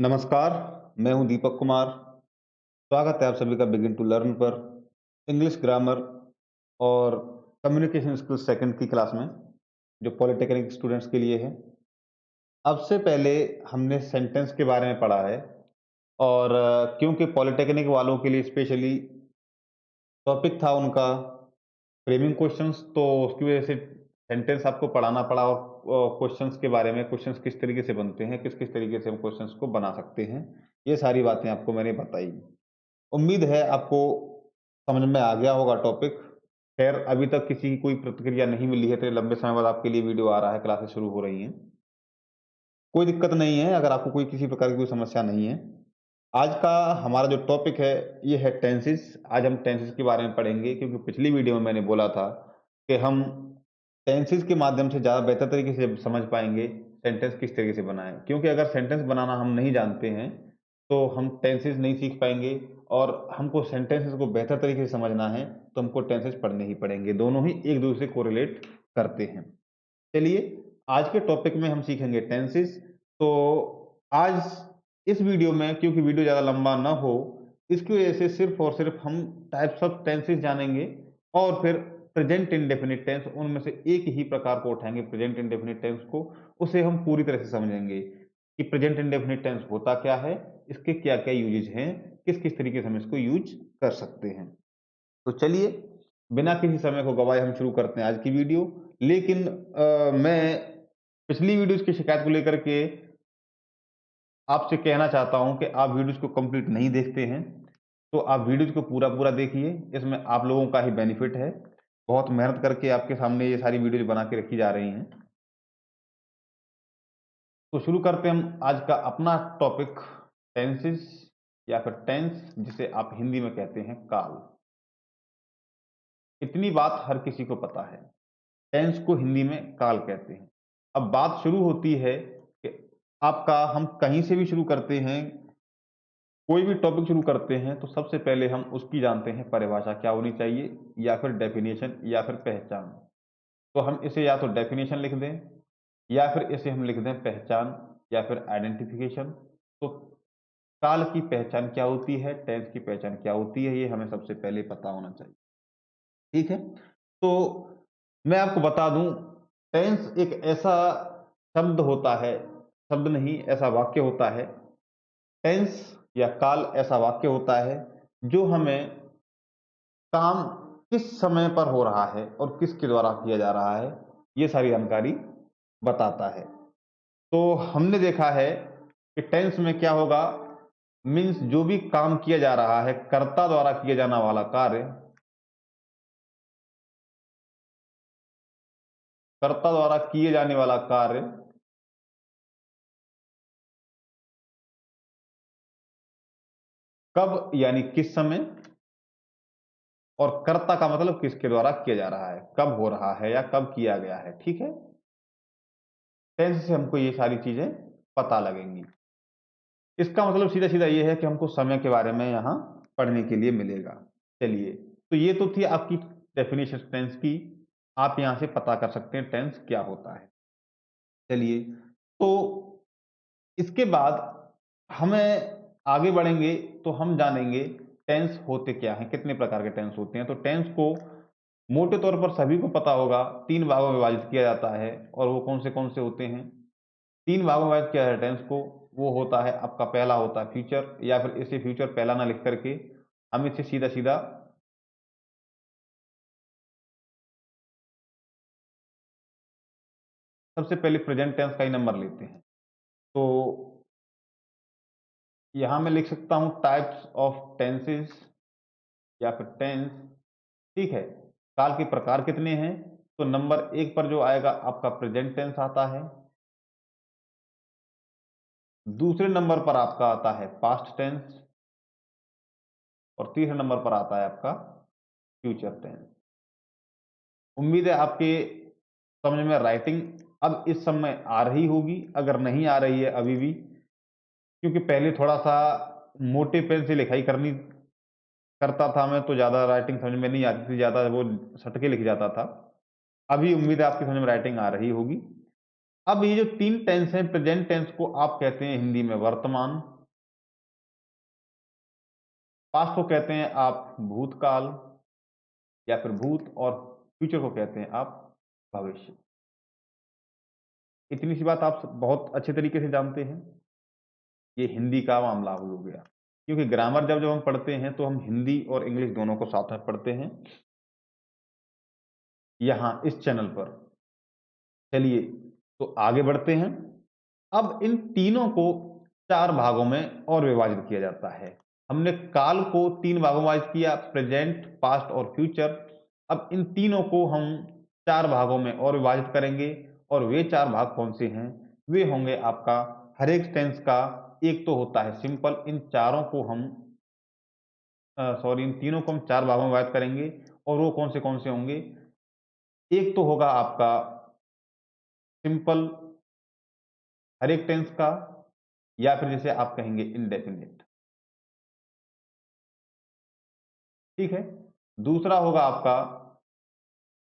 नमस्कार, मैं हूं दीपक कुमार। स्वागत है आप सभी का बिगिन टू लर्न पर इंग्लिश ग्रामर और कम्युनिकेशन स्किल्स सेकंड की क्लास में, जो पॉलिटेक्निक स्टूडेंट्स के लिए है। अब से पहले हमने सेंटेंस के बारे में पढ़ा है और क्योंकि पॉलिटेक्निक वालों के लिए स्पेशली टॉपिक था उनका फ्रेमिंग क्वेश्चंस, तो उसकी वजह से सेंटेंस आपको पढ़ाना पड़ा और क्वेश्चंस के बारे में, क्वेश्चंस किस तरीके से बनते हैं, किस किस तरीके से हम क्वेश्चंस को बना सकते हैं, ये सारी बातें आपको मैंने बताई। उम्मीद है आपको समझ में आ गया होगा टॉपिक। खैर अभी तक किसी की कोई प्रतिक्रिया नहीं मिली है, तो ये लंबे समय बाद आपके लिए वीडियो आ रहा है, क्लासेस शुरू हो रही हैं। कोई दिक्कत नहीं है, अगर आपको कोई किसी प्रकार की कोई समस्या नहीं है। आज का हमारा जो टॉपिक है, ये है टेंसेस। आज हम टेंसेस के बारे में पढ़ेंगे, क्योंकि पिछली वीडियो में मैंने बोला था कि हम टेंसेस के माध्यम से ज़्यादा बेहतर तरीके से समझ पाएँगे सेंटेंस किस तरीके से बनाएँ। क्योंकि अगर सेंटेंस बनाना हम नहीं जानते हैं, तो हम टेंसेस नहीं सीख पाएँगे और हमको सेंटेंसेस को बेहतर तरीके से समझना है, तो हमको टेंसेस पढ़ने ही पड़ेंगे। दोनों ही एक-दूसरे से कोरिलेट करते हैं। चलिए, आज के टॉपिक में हम सीखेंगे टेंसेस। तो आज इस वीडियो में, क्योंकि वीडियो ज़्यादा लंबा ना हो, इसकी वजह से सिर्फ़ और सिर्फ़ हम टाइप्स ऑफ टेंसेस जानेंगे और फिर प्रेज़ेंट इंडेफ़िनिट टेंस, उनमें से एक ही प्रकार को उठाएँगे प्रेज़ेंट इंडेफ़िनिट टेंस को, उसे हम पूरी तरह से समझेंगे कि प्रेज़ेंट इंडेफ़िनिट टेंस होता क्या है, इसके क्या-क्या यूजेज़ हैं, किस-किस तरीके से हम इसको यूज़ कर सकते हैं। तो चलिए, बिना किसी समय को गवाए हम शुरू करते हैं आज की वीडियो। लेकिन मैं पिछली वीडियोज़ की शिकायत को लेकर के आपसे कहना चाहता हूँ कि आप वीडियोज़ को कंप्लीट नहीं देखते हैं, तो आप वीडियोज़ को पूरा-पूरा देखिए, इसमें आप लोगों का ही बेनिफिट है। बहुत मेहनत करके आपके सामने ये सारी वीडियोज़ बना के रखी जा रही हैं। तो शुरू करते हैं हम आज का अपना टॉपिक, टेंसेस या फिर टेंस, जिसे आप हिंदी में कहते हैं काल। इतनी बात हर किसी को पता है, टेंस को हिंदी में काल कहते हैं। अब बात शुरू होती है कि आपका हम कहीं से भी शुरू करते हैं, कोई भी टॉपिक शुरू करते हैं, तो सबसे पहले हम उसकी जानते हैं परिभाषा क्या होनी चाहिए, या फिर डेफिनेशन या फिर पहचान। तो हम इसे या तो डेफिनेशन लिख दें, या फिर इसे हम लिख दें पहचान या फिर आइडेंटिफिकेशन। तो काल की पहचान क्या होती है, टेंस की पहचान क्या होती है, ये हमें सबसे पहले पता होना चाहिए। ठीक है? तो मैं आपको बता दूं, टेंस एक ऐसा शब्द होता है, शब्द नहीं, ऐसा वाक्य होता है। टेंस या काल ऐसा वाक्य होता है जो हमें काम किस समय पर हो रहा है और किसके द्वारा किया जा रहा है, ये सारी जानकारी बताता है। तो हमने देखा है कि टेंस में क्या होगा, मीन्स जो भी काम किया जा रहा है, कर्ता द्वारा किया जाना वाला कार्य, कर्ता द्वारा किए जाने वाला कार्य कब यानी किस समय, और कर्ता का मतलब किसके द्वारा किया जा रहा है, कब हो रहा है या कब किया गया है। ठीक है? टेंस से हमको ये सारी चीजें पता लगेंगी। इसका मतलब सीधा-सीधा ये है कि हमको समय के बारे में यहाँ पढ़ने के लिए मिलेगा। चलिए, तो ये तो थी आपकी डेफिनिशन टेंस की। आप यहाँ से पता कर सकते हैं टेंस क्या होता है। चलिए, तो इसके बाद हमें आगे बढ़ेंगे, तो हम जानेंगे टेंस होते क्या हैं, कितने प्रकार के टेंस होते हैं। तो टेंस को मोटे तौर पर सभी को पता होगा, 3 भागों में विभाजित किया जाता है, और वो कौन से होते हैं? 3 भागों में विभाजित किया है टेंस को। वो होता है, आपका पहला होता है फ्यूचर, या फिर इसे फ्यूचर पहला ना लिख करके हम इसे सीधा-सीधा सबसे पहले प्रेजेंट टेंस का ही नंबर लेते हैं। तो यहाँ मैं लिख सकता हूँ टाइप्स ऑफ टेंसेस या फिर टेंस। ठीक है? काल के प्रकार कितने हैं? तो नंबर 1 पर जो आएगा आपका प्रेजेंट टेंस आता है। दूसरे नंबर पर आपका आता है पास्ट टेंस, और तीसरे नंबर पर आता है आपका फ्यूचर टेंस। उम्मीद है आपके समझ में राइटिंग अब इस समय आ रही होगी। अगर नहीं आ रही है अभी भी, क्योंकि पहले थोड़ा-सा मोटे पेन से लिखाई करनी करता था मैं, तो ज़्यादा राइटिंग समझ में नहीं आती थी, ज़्यादा वो सट के लिख जाता था। अभी उम्मीद है आपकी समझ में राइटिंग आ रही होगी। अब ये जो 3 टेंस हैं, प्रेजेंट टेंस को आप कहते हैं हिंदी में वर्तमान, पास्ट को कहते हैं आप भूतकाल या फिर भूत, और फ्यूचर को कहते हैं आप भविष्य। इतनी सी बात आप बहुत अच्छे तरीके से जानते हैं। ये हिंदी का मामला हो गया, क्योंकि ग्रामर जब जब हम पढ़ते हैं तो हम हिंदी और इंग्लिश दोनों को साथ में पढ़ते हैं यहाँ इस चैनल पर। चलिए तो आगे बढ़ते हैं। अब इन तीनों को 4 भागों में और विभाजित किया जाता है। हमने काल को 3 भागों में विभाजित किया, प्रेजेंट, पास्ट और फ्यूचर। अब इन तीनों को हम 4 भागों में और विभाजित करेंगे, और वे 4 भाग कौन से हैं? वे होंगे आपका हर एक टेंस का एक तो होता है सिंपल। इन चारों को हम इन तीनों को हम 4 भागों में विभाजित करेंगे, और वो कौन से होंगे? एक तो होगा आपका सिंपल हर एक टेंस का, या फिर जैसे आप कहेंगे इंडेफिनिट। ठीक है। दूसरा होगा आपका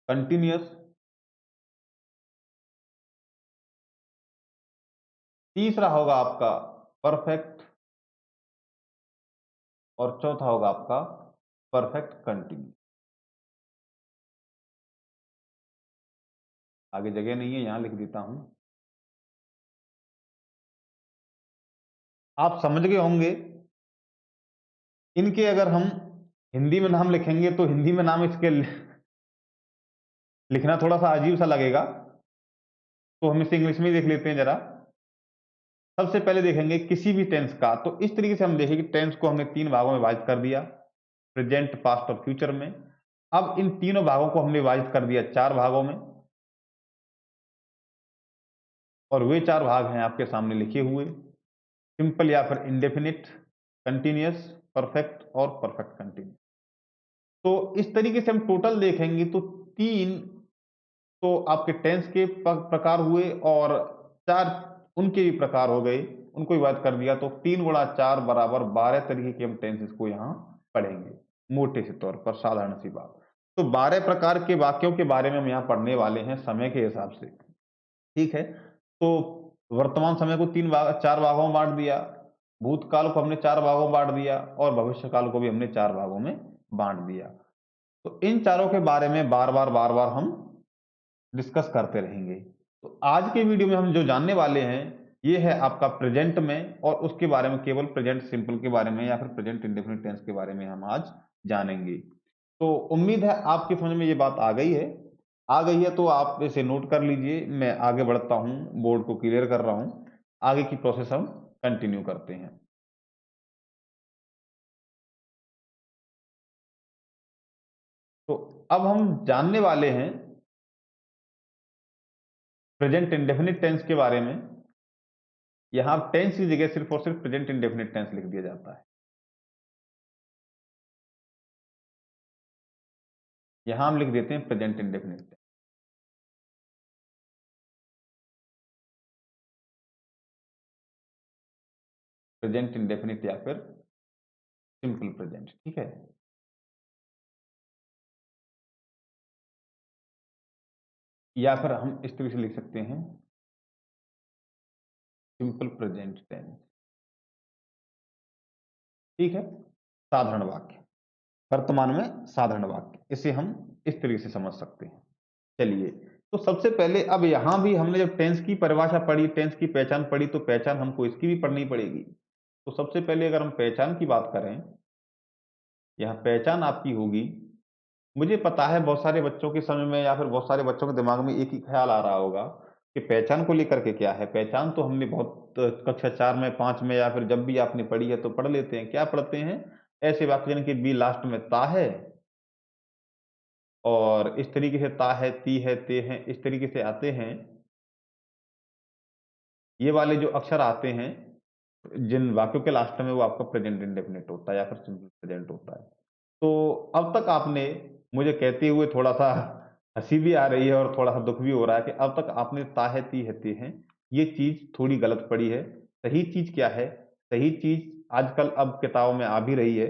कंटिन्यूअस। तीसरा होगा आपका परफेक्ट, और चौथा होगा आपका परफेक्ट कंटिन्यू। आगे जगह नहीं है, यहां लिख देता हूं। आप समझ गए होंगे। इनके अगर हम हिंदी में नाम लिखेंगे तो हिंदी में नाम इसके लिखना थोड़ा सा अजीब सा लगेगा, तो हम इसे इंग्लिश में ही देख लेते हैं जरा। सबसे पहले देखेंगे किसी भी टेंस का, तो इस तरीके से हम देखेंगे टेंस को हमने 3 भागों में विभाजित कर दिया, प्रेजेंट, पास्ट और फ्यूचर में। अब इन तीनों भागों को हमने विभाजित कर दिया 4 भागों में, और वे 4 भाग हैं आपके सामने लिखे हुए, सिंपल या फिर इंडेफिनिट, कंटिन्यूअस, परफेक्ट और परफेक्ट कंटिन्यू। तो इस तरीके से हम टोटल देखेंगे तो 3 तो आपके टेंस के प्रकार हुए, और 4 उनके भी प्रकार हो गए, उनको विभाजित कर दिया। तो 3 गुणा 4 बराबर 12 तरीके के हम टेंसेस को यहाँ पढ़ेंगे, मोटे से तौर पर, साधारण सी बात। तो 12 प्रकार के वाक्यों के बारे में हम यहाँ पढ़ने वाले हैं समय के हिसाब से। ठीक है। तो वर्तमान समय को 4 भागों में बांट दिया, भूतकाल को हमने 4 भागों में बांट दिया, और भविष्य काल को भी हमने 4 भागों में बांट दिया। तो इन चारों के बारे में बार बार हम डिस्कस करते रहेंगे। तो आज के वीडियो में हम जो जानने वाले हैं, ये है आपका प्रेजेंट में, और उसके बारे में केवल प्रेजेंट सिंपल के बारे में या फिर प्रेजेंट इंडेफिनिट टेंस के बारे में हम आज जानेंगे। तो उम्मीद है आपकी समझ में ये बात आ गई है। आ गई है तो आप इसे नोट कर लीजिए। मैं आगे बढ़ता हूं, बोर्ड को क्लियर कर रहा हूं। आगे की प्रोसेस हम कंटिन्यू करते हैं। तो अब हम जानने वाले हैं प्रेजेंट इंडेफिनिट टेंस के बारे में। यहां टेंस की जगह सिर्फ और सिर्फ प्रेजेंट इंडेफिनिट टेंस लिख दिया जाता है। यहां हम लिख देते हैं present indefinite tense, present indefinite या फिर सिंपल प्रेजेंट। ठीक है। या फिर हम इस तरीके से लिख सकते हैं सिंपल प्रेजेंट टेंस। ठीक है। साधारण वाक्य, वर्तमान में साधारण वाक्य, इसे हम इस तरीके से समझ सकते हैं। चलिए, तो सबसे पहले अब यहां भी हमने जब टेंस की परिभाषा पढ़ी, टेंस की पहचान पढ़ी, तो पहचान हमको इसकी भी पढ़नी पड़ेगी। तो सबसे पहले अगर हम पहचान की बात करें, यहां पहचान आपकी होगी। मुझे पता है बहुत सारे बच्चों के समय में या फिर बहुत सारे बच्चों के दिमाग में एक ही ख्याल आ रहा होगा कि पहचान को लेकर के क्या है। पहचान तो हमने बहुत कक्षा 4 में, 5 में, या फिर जब भी आपने पढ़ी है तो पढ़ लेते हैं। क्या पढ़ते हैं? ऐसे वाक्य जिनके बी लास्ट में ता है, और इस तरीके से ता है, ती है, ते है, इस तरीके से आते हैं। ये वाले जो अक्षर आते हैं जिन वाक्यों के लास्ट में, वो आपका प्रेजेंट इंडेफिनिट होता है या फिर सिंपल प्रेजेंट होता है। तो अब तक आपने, मुझे कहते हुए थोड़ा सा हंसी भी आ रही है और थोड़ा सा दुख भी हो रहा है कि अब तक आपने ताहे ती है ते हैं, ये चीज थोड़ी गलत पड़ी है। सही चीज क्या है? सही चीज आजकल अब किताबों में आ भी रही है,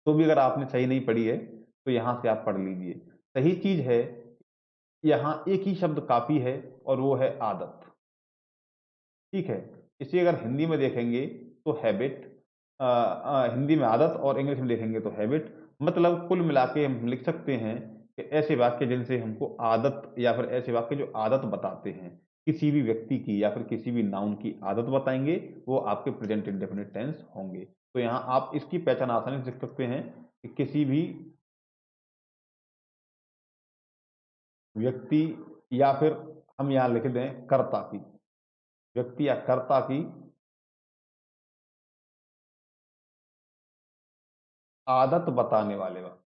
तो भी अगर आपने सही नहीं पढ़ी है तो यहां से आप पढ़ लीजिए। सही चीज है, यहाँ एक ही शब्द काफी है, और वो है आदत। ठीक है, इसी अगर हिंदी में देखेंगे तो हैबिट, हिंदी में आदत और इंग्लिश में देखेंगे तो हैबिट। मतलब कुल मिला के हम लिख सकते हैं कि ऐसे वाक्य जिनसे हमको आदत या फिर ऐसे वाक्य जो आदत बताते हैं, किसी भी व्यक्ति की या फिर किसी भी नाउन की आदत बताएंगे, वो आपके प्रेजेंट इंडेफिनिट टेंस होंगे। तो यहाँ आप इसकी पहचान आसानी से लिख सकते हैं कि किसी भी व्यक्ति या फिर हम यहाँ लिख दें कर्ता की, व्यक्ति या कर्ता की आदत बताने वाले वाक्य।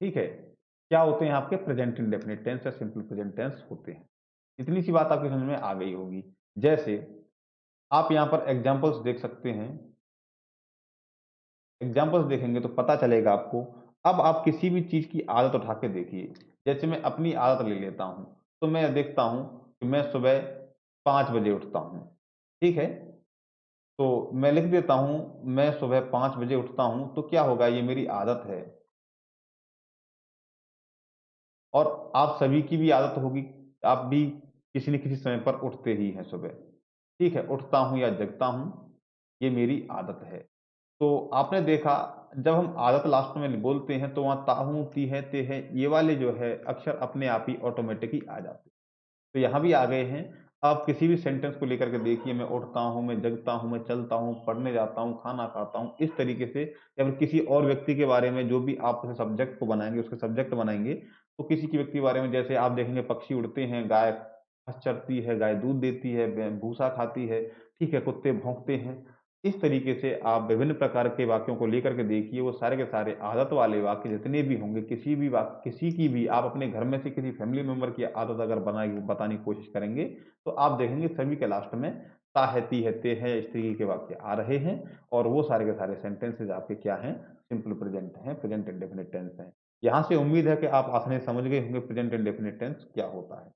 ठीक है, क्या होते हैं आपके प्रेजेंट इंडेफिनिट टेंस या सिंपल प्रेजेंट टेंस होते हैं। इतनी सी बात आपकी समझ में आ गई होगी। जैसे आप यहाँ पर एग्जांपल्स देख सकते हैं, एग्जांपल्स देखेंगे तो पता चलेगा आपको। अब आप किसी भी चीज की आदत उठा के देखिए। जैसे मैं अपनी आदत ले लेता हूं, तो मैं देखता हूं कि मैं सुबह 5 बजे उठता हूं। ठीक है, तो मैं लिख देता हूं मैं सुबह 5 बजे उठता हूं, तो क्या होगा, ये मेरी आदत है। और आप सभी की भी आदत होगी, आप भी किसी न किसी समय पर उठते ही हैं सुबह। ठीक है, उठता हूं या जगता हूं, ये मेरी आदत है। तो आपने देखा, जब हम आदत लास्ट में बोलते हैं तो वहां ताहू ती है ते है ये वाले जो है अक्षर अपने आप ही ऑटोमेटिक ही आ जाते हैं। तो यहाँ भी आ गए हैं। आप किसी भी सेंटेंस को लेकर के देखिए, मैं उठता हूँ, मैं जगता हूँ, मैं चलता हूँ, पढ़ने जाता हूँ, खाना खाता हूँ, इस तरीके से या फिर किसी और व्यक्ति के बारे में जो भी आप उसे सब्जेक्ट को बनाएंगे, उसके सब्जेक्ट बनाएंगे, तो किसी की व्यक्ति के बारे में जैसे आप देखेंगे पक्षी उड़ते हैं, गाय घास चरती है, गाय दूध देती है, भूसा खाती है, ठीक है, कुत्ते भौंकते हैं। इस तरीके से आप विभिन्न प्रकार के वाक्यों को लेकर के देखिए, वो सारे के सारे आदत वाले वाक्य जितने भी होंगे, किसी भी वाक्य, किसी की भी आप अपने घर में से किसी फैमिली मेंबर की आदत अगर बनाई बताने की कोशिश करेंगे, तो आप देखेंगे सभी के लास्ट में ता है, ती है, ते है, इस तरीके के वाक्य आ रहे हैं। और वो सारे के सारे सेंटेंसेज आपके क्या हैं, सिंपल प्रेजेंट हैं, प्रेजेंट इंडेफिनिट टेंस हैं। यहाँ से उम्मीद है कि आप आसानी से समझ गए होंगे प्रेजेंट इंडेफिनिट टेंस क्या होता है।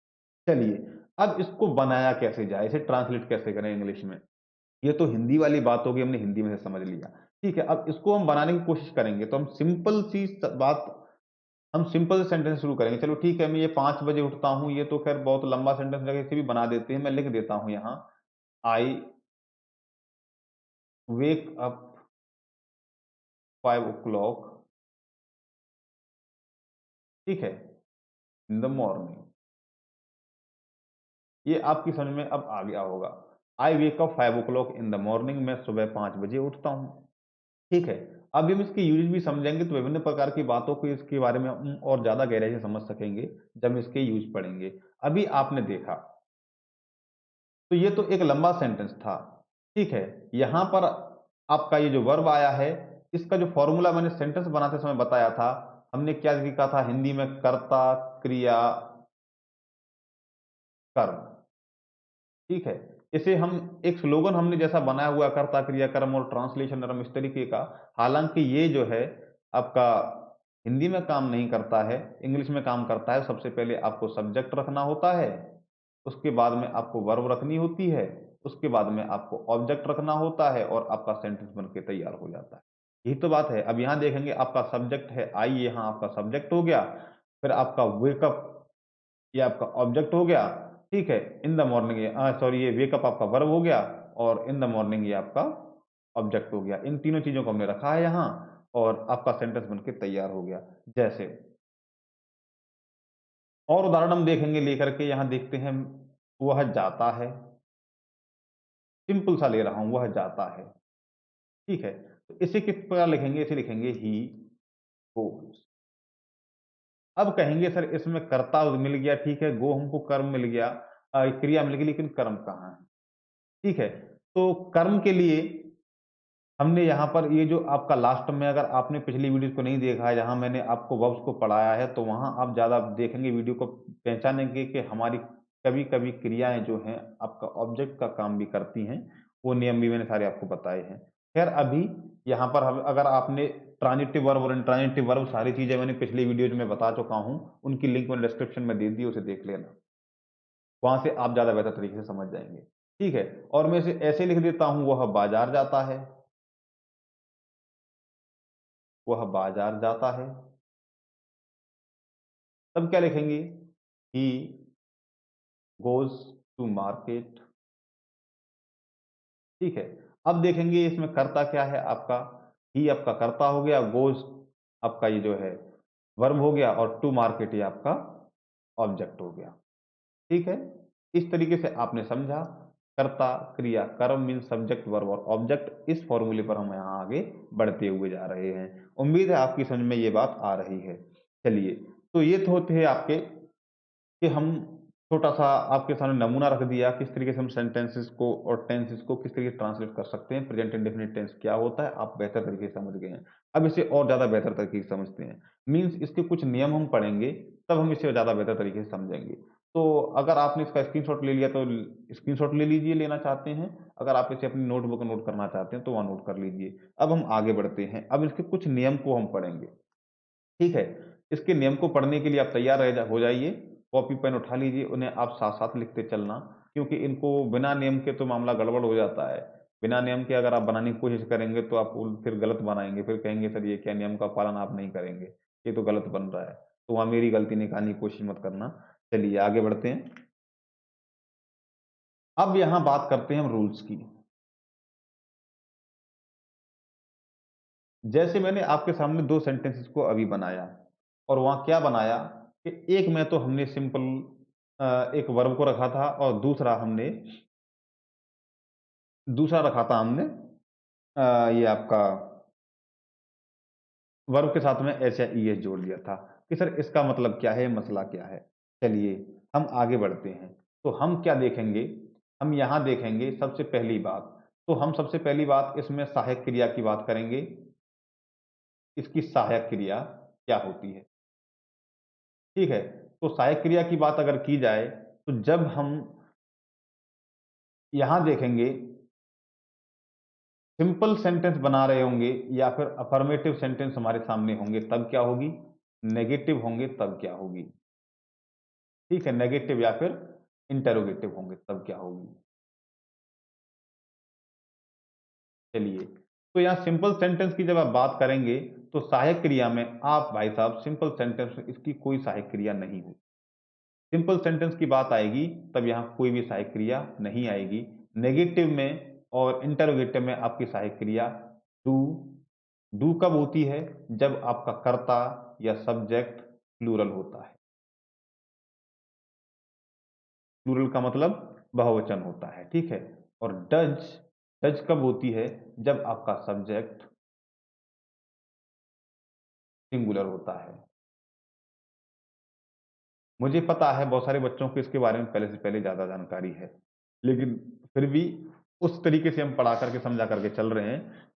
चलिए, अब इसको बनाया कैसे जाए, इसे ट्रांसलेट कैसे करें इंग्लिश में। ये तो हिंदी वाली बात होगी, हमने हिंदी में से समझ लिया। ठीक है, अब इसको हम बनाने की कोशिश करेंगे तो हम सिंपल सी बात, हम सिंपल से सेंटेंस शुरू करेंगे। चलो ठीक है, मैं ये 5 बजे उठता हूँ, ये तो खैर बहुत लंबा सेंटेंस लगे, इसे भी बना देते हैं। मैं लिख देता हूँ यहाँ, आई वेक अप 5 o'clock, ठीक है, इन द मॉर्निंग। ये आपकी समझ में अब आ गया होगा। I wake up 5 o'clock in the morning, मैं सुबह 5 बजे उठता हूँ। ठीक है, अभी हम इसके यूज भी समझेंगे तो विभिन्न प्रकार की बातों को इसके बारे में हम और ज्यादा गहराई से समझ सकेंगे जब हम इसके यूज पढ़ेंगे। अभी आपने देखा, तो ये तो एक लंबा सेंटेंस था। ठीक है, यहां पर आपका ये जो वर्ब आया है, इसका जो फॉर्मूला मैंने सेंटेंस बनाते समय बताया था, हमने क्या लिखा था हिंदी में, कर्ता क्रिया कर्म। ठीक है, इसे हम एक स्लोगन हमने जैसा बनाया हुआ, कर्ता क्रिया कर्म और ट्रांसलेशन नरम, इस तरीके का। हालांकि ये जो है आपका हिंदी में काम नहीं करता है, इंग्लिश में काम करता है। सबसे पहले आपको सब्जेक्ट रखना होता है, उसके बाद में आपको वर्ब रखनी होती है, उसके बाद में आपको ऑब्जेक्ट रखना होता है, और आपका सेंटेंस बन के तैयार हो जाता है। यही तो बात है। अब यहाँ देखेंगे आपका सब्जेक्ट है आई, यहाँ आपका सब्जेक्ट हो गया, फिर आपका वेकअप, ये आपका ऑब्जेक्ट हो गया। ठीक है, इन द मॉर्निंग, सॉरी, ये वेकअप आपका वर्ब हो गया, और इन द मॉर्निंग ये आपका ऑब्जेक्ट हो गया। इन तीनों चीजों को हमने रखा है यहाँ, और आपका सेंटेंस बनके तैयार हो गया। जैसे और उदाहरण हम देखेंगे लेकर के, यहाँ देखते हैं, वह जाता है, सिंपल सा ले रहा हूं, वह जाता है। ठीक है, तो इसे किस प्रकार लिखेंगे, इसे लिखेंगे ही गोस। अब कहेंगे सर इसमें कर्ता मिल गया, ठीक है, गो हमको कर्म मिल गया, क्रिया मिल गई, लेकिन कर्म कहाँ है। ठीक है, तो कर्म के लिए हमने यहाँ पर ये जो आपका लास्ट में, अगर आपने पिछली वीडियो को नहीं देखा है जहाँ मैंने आपको वर्ब्स को पढ़ाया है, तो वहां आप ज्यादा देखेंगे वीडियो को, पहचानेंगे कि हमारी कभी कभी क्रियाएं जो हैं आपका ऑब्जेक्ट का काम भी करती हैं। वो नियम भी मैंने सारे आपको बताए हैं। खैर, अभी यहाँ पर हम, अगर आपने ट्रांजिटिव वर्ब और इंट्रांजिटिव वर्ब सारी चीजें मैंने पिछली वीडियो में बता चुका हूँ, उनकी लिंक मैंने डिस्क्रिप्शन में दे दी, उसे देख लेना, वहां से आप ज्यादा बेहतर तरीके से समझ जाएंगे। ठीक है, और मैं इसे ऐसे लिख देता हूं, वह बाजार जाता है, वह बाजार जाता है। तब क्या लिखेंगे? He goes to market. ठीक है। अब देखेंगे इसमें कर्ता क्या है आपका, ही आपका कर्ता हो गया, गोज आपका ये जो है वर्ब हो गया, और टू मार्केट ये आपका ऑब्जेक्ट हो गया। ठीक है। इस तरीके से आपने समझा कर्ता क्रिया कर्म मीन सब्जेक्ट वर्ब और ऑब्जेक्ट। इस फॉर्मूले पर हम यहाँ आगे बढ़ते हुए जा रहे हैं। उम्मीद है आपकी समझ में ये बात आ रही है। चलिए, तो ये तो होते हैं आपके कि हम छोटा-सा आपके सामने नमूना रख दिया, किस तरीके से हम सेंटेंसेस को और टेंसेस को किस तरीके से ट्रांसलेट कर सकते हैं, प्रेजेंट इंडेफिनिट टेंस क्या होता है, आप बेहतर तरीके से समझ गए हैं। अब इसे और ज़्यादा बेहतर तरीके से समझते हैं। मीन्स इसके कुछ नियम हम पढ़ेंगे, तब हम इसे ज़्यादा बेहतर तरीके से समझेंगे। तो अगर आपने इसका स्क्रीनशॉट ले लिया तो स्क्रीनशॉट ले लीजिए, लेना चाहते हैं। अगर आप इसे अपनी नोटबुक में नोट करना चाहते हैं, तो वहाँ नोट कर लीजिए। अब हम आगे बढ़ते हैं। अब इसके कुछ नियम को हम पढ़ेंगे। ठीक है। इसके नियम को पढ़ने के लिए आप तैयार हो जाइए, कॉपी पेन उठा लीजिए, उन्हें आप साथ-साथ लिखते चलना, क्योंकि इनको बिना नियम के तो मामला गड़बड़ हो जाता है। बिना नियम के अगर आप बनाने की कोशिश करेंगे तो आप फिर गलत बनाएँगे, फिर कहेंगे सर ये क्या नियम का पालन आप नहीं करेंगे, ये तो गलत बन रहा है। तो वहाँ मेरी गलती निकालने की कोशिश मत करना। चलिए आगे बढ़ते हैं। अब यहाँ बात करते हैं हम रूल्स की। जैसे मैंने आपके सामने 2 सेंटेंसेस को अभी बनाया और वहाँ क्या बनाया कि एक में तो हमने सिंपल एक वर्ब को रखा था और दूसरा रखा था हमने ये आपका वर्ब के साथ में एस या ईएस जोड़ दिया था कि सर इसका मतलब क्या है, मसला क्या है? चलिए हम आगे बढ़ते हैं। तो हम क्या देखेंगे? हम यहाँ देखेंगे सबसे पहली बात, तो हम सबसे पहली बात इसमें सहायक क्रिया की बात करेंगे। इसकी सहायक क्रिया क्या होती है? ठीक है। तो सहायक क्रिया की बात अगर की जाए, तो जब हम यहाँ देखेंगे सिंपल सेंटेंस बना रहे होंगे या फिर अफर्मेटिव सेंटेंस हमारे सामने होंगे तब क्या होगी, नेगेटिव होंगे तब क्या होगी। ठीक है, नेगेटिव या फिर इंटरोगेटिव होंगे तब क्या होगी। चलिए, तो यहाँ सिंपल सेंटेंस की जब आप बात करेंगे तो सहायक क्रिया में आप भाई साहब सिंपल सेंटेंस में इसकी कोई सहायक क्रिया नहीं होगी। सिंपल सेंटेंस की बात आएगी तब यहाँ कोई भी सहायक क्रिया नहीं आएगी। नेगेटिव में और इंटरोगेटिव में आपकी सहायक क्रिया डू। डू कब होती है? जब आपका कर्ता या सब्जेक्ट प्लूरल होता है। प्लूरल का मतलब बहुवचन होता है, ठीक है। और डज, डज कब होती है? जब आपका सब्जेक्ट सिंगुलर होता है। मुझे पता है बहुत सारे बच्चों को इसके बारे में पहले से पहले ज़्यादा जानकारी है, लेकिन फिर भी उस तरीके से हम पढ़ा करके समझा करके चल रहे हैं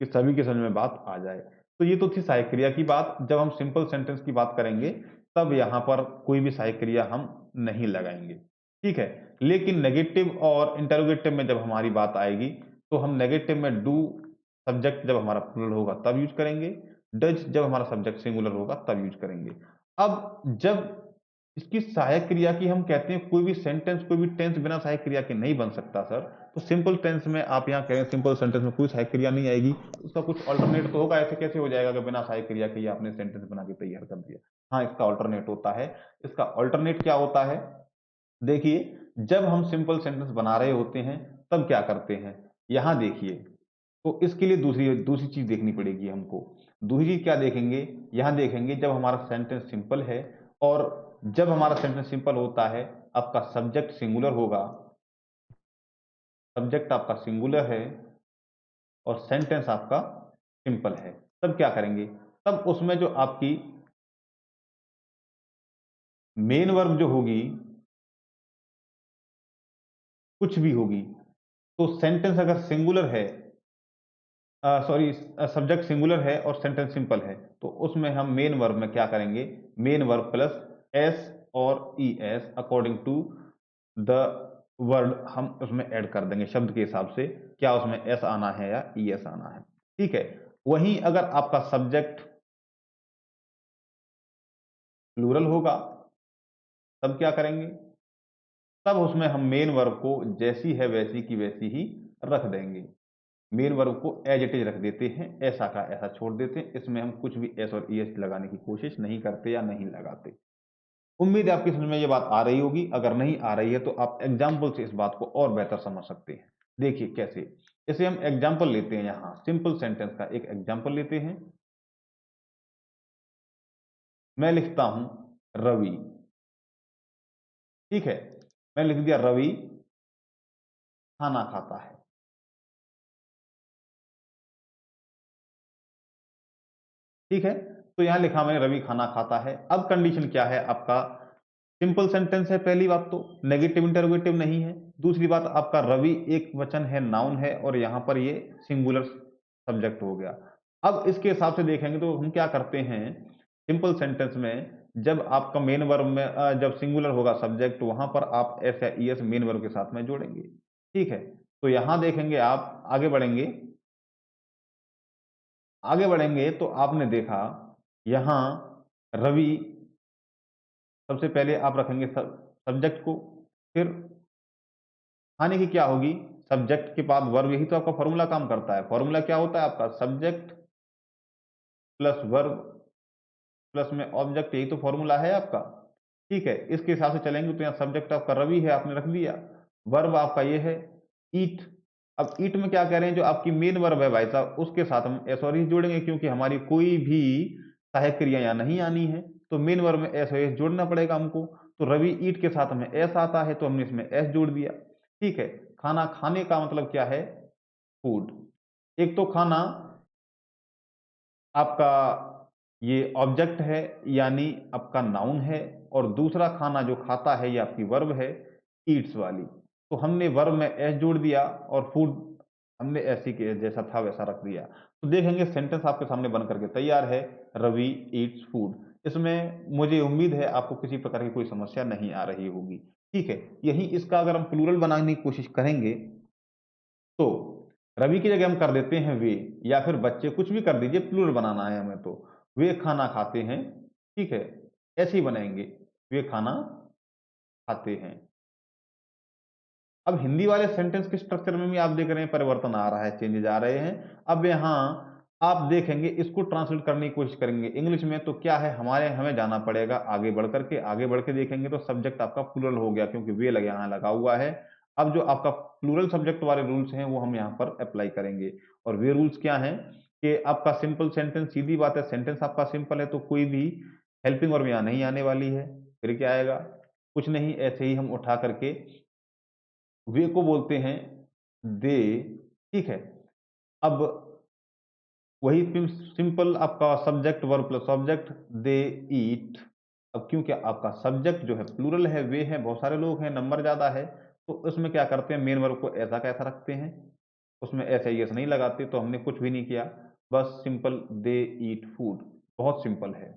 कि सभी के समझ में बात आ जाए। तो ये तो थी सहायक क्रिया की बात। जब हम सिंपल सेंटेंस की बात करेंगे, तब यहाँ पर कोई भी सहायक क्रिया हम नहीं लगाएँगे, ठीक है। लेकिन नेगेटिव और इंटरोगेटिव में जब हमारी बात आएगी, तो हम नेगेटिव में डू सब्जेक्ट जब हमारा प्लूरल होगा तब यूज़ करेंगे, डज जब हमारा सब्जेक्ट सिंगुलर होगा तब यूज़ करेंगे। अब जब इसकी सहायक क्रिया की हम कहते हैं कोई भी सेंटेंस, कोई भी टेंस बिना सहायक क्रिया के नहीं बन सकता सर। तो सिंपल टेंस में आप यहाँ कह रहे हैं सिंपल सेंटेंस में कोई सहायक क्रिया नहीं आएगी, उसका कुछ अल्टरनेट तो होगा। ऐसे कैसे हो जाएगा कि बिना सहायक क्रिया के ही आपने सेंटेंस बना के तैयार कर दिया? हाँ, इसका अल्टरनेट होता है। इसका अल्टरनेट क्या होता है? देखिए, जब हम सिंपल सेंटेंस बना रहे होते हैं, तब क्या करते हैं? यहाँ देखिए, तो इसके लिए दूसरी दूसरी चीज़ देखनी पड़ेगी हमको। दूसरी चीज़ क्या देखेंगे? यहाँ देखेंगे जब हमारा सेंटेंस सिंपल है और जब हमारा सेंटेंस सिंपल होता है, आपका सब्जेक्ट सिंगुलर होगा, सब्जेक्ट आपका सिंगुलर है और सेंटेंस आपका सिंपल है, तब क्या करेंगे? तब उसमें जो आपकी मेन वर्ब जो होगी, कुछ भी होगी, तो सेंटेंस अगर सिंगुलर है, सॉरी, सब्जेक्ट सिंगुलर है और सेंटेंस सिंपल है, तो उसमें हम मेन वर्ब में क्या करेंगे? मेन वर्ब प्लस एस और E S according to the word हम उसमें ऐड कर देंगे शब्द के हिसाब से, क्या उसमें एस आना है या ई एस आना है, ठीक है। वहीं अगर आपका सब्जेक्ट प्लूरल होगा, तब क्या करेंगे? तब उसमें हम मेन वर्ब को जैसी है वैसी की वैसी ही रख देंगे। मेन वर्ब को एज इट इज रख देते हैं, ऐसा का ऐसा छोड़ देते हैं। इसमें हम कुछ भी एस और ई एस लगाने की कोशिश नहीं करते या नहीं लगाते। उम्मीद है आपकी समझ में ये बात आ रही होगी। अगर नहीं आ रही है तो आप एग्जाम्पल से इस बात को और बेहतर समझ सकते हैं। देखिए कैसे, इसे हम एग्जाम्पल लेते हैं, यहां सिंपल सेंटेंस का एक एग्जाम्पल लेते हैं। मैं लिखता हूं रवि, ठीक है, मैं लिख दिया रवि खाना खाता है। ठीक है, तो यहां लिखा मैंने रवि खाना खाता है। अब कंडीशन क्या है आपका, सिंपल सेंटेंस है, पहली बात तो नेगेटिव इंटरोगेटिव नहीं है। दूसरी बात आपका रवि एक वचन है, नाउन है, और यहां पर ये सिंगुलर सब्जेक्ट हो गया। अब इसके हिसाब से देखेंगे तो हम क्या करते हैं, सिंपल सेंटेंस में जब आपका मेन वर्ब में जब सिंगुलर होगा सब्जेक्ट, वहां पर आप एस या ईएस मेन वर्ब के साथ में जोड़ेंगे। ठीक है, तो यहां देखेंगे, आप आगे बढ़ेंगे तो आपने देखा यहां रवि, सबसे पहले आप रखेंगे सब्जेक्ट को, फिर खाने की क्या होगी, सब्जेक्ट के बाद वर्ब, यही तो आपका फॉर्मूला काम करता है। फॉर्मूला क्या होता है आपका, सब्जेक्ट प्लस वर्ब प्लस में ऑब्जेक्ट, यही तो फॉर्मूला है आपका। ठीक है, इसके हिसाब से चलेंगे तो यहाँ सब्जेक्ट आपका रवि है, आपने रख दिया। वर्ब आपका ये है ईट। अब ईट में क्या कह रहे हैं, जो आपकी मेन वर्ब है भाई साहब, उसके साथ हम एस और एस जोड़ेंगे, क्योंकि हमारी कोई भी सहायक क्रिया यहाँ नहीं आनी है, तो मेन वर्ब में एस और एस जोड़ना पड़ेगा हमको। तो रवि ईट के साथ हमें एस आता है, तो हमने इसमें एस जोड़ दिया। ठीक है, खाना खाने का मतलब क्या है, फूड। एक तो खाना आपका ये ऑब्जेक्ट है, यानी आपका नाउन है, और दूसरा खाना जो खाता है ये आपकी वर्ब है, ईट्स वाली। तो हमने वर्ब में एस जोड़ दिया और फूड हमने ऐसी के जैसा था वैसा रख दिया। तो देखेंगे सेंटेंस आपके सामने बन करके तैयार है, रवि ईट्स फूड। इसमें मुझे उम्मीद है आपको किसी प्रकार की कोई समस्या नहीं आ रही होगी। ठीक है, यही इसका अगर हम प्लूरल बनाने की कोशिश करेंगे तो रवि की जगह हम कर देते हैं वे, या फिर बच्चे, कुछ भी कर दीजिए, प्लूरल बनाना है हमें तो। वे खाना खाते हैं। ठीक है, ऐसे ही बनाएंगे, वे खाना खाते हैं। अब हिंदी वाले सेंटेंस के स्ट्रक्चर में भी आप देख रहे हैं परिवर्तन आ रहा है, चेंजेस आ रहे हैं। अब यहां आप देखेंगे, इसको ट्रांसलेट करने की कोशिश करेंगे इंग्लिश में, तो क्या है, हमें जाना पड़ेगा आगे बढ़ करके। आगे बढ़ के देखेंगे तो सब्जेक्ट आपका प्लूरल हो गया, क्योंकि वे लगे यहां लगा हुआ है। अब जो आपका प्लूरल सब्जेक्ट वाले रूल्स हैं वो हम यहाँ पर अप्लाई करेंगे। और वे रूल्स क्या हैं कि आपका सिंपल सेंटेंस, सीधी बात है, सेंटेंस आपका सिंपल है तो कोई भी हेल्पिंग वर्ब यहाँ नहीं आने वाली है। फिर क्या आएगा, कुछ नहीं, ऐसे ही हम उठा करके वे को बोलते हैं दे। ठीक है, अब वही सिंपल आपका सब्जेक्ट वर्ब प्लस ऑब्जेक्ट, दे ईट। अब क्योंकि आपका सब्जेक्ट जो है प्लूरल है, वे है, बहुत सारे लोग हैं, नंबर ज्यादा है, तो उसमें क्या करते हैं, मेन वर्ब को ऐसा कैसा रखते हैं, उसमें ऐसे यस नहीं लगाते। तो हमने कुछ भी नहीं किया, बस सिंपल दे ईट फूड, बहुत सिंपल है।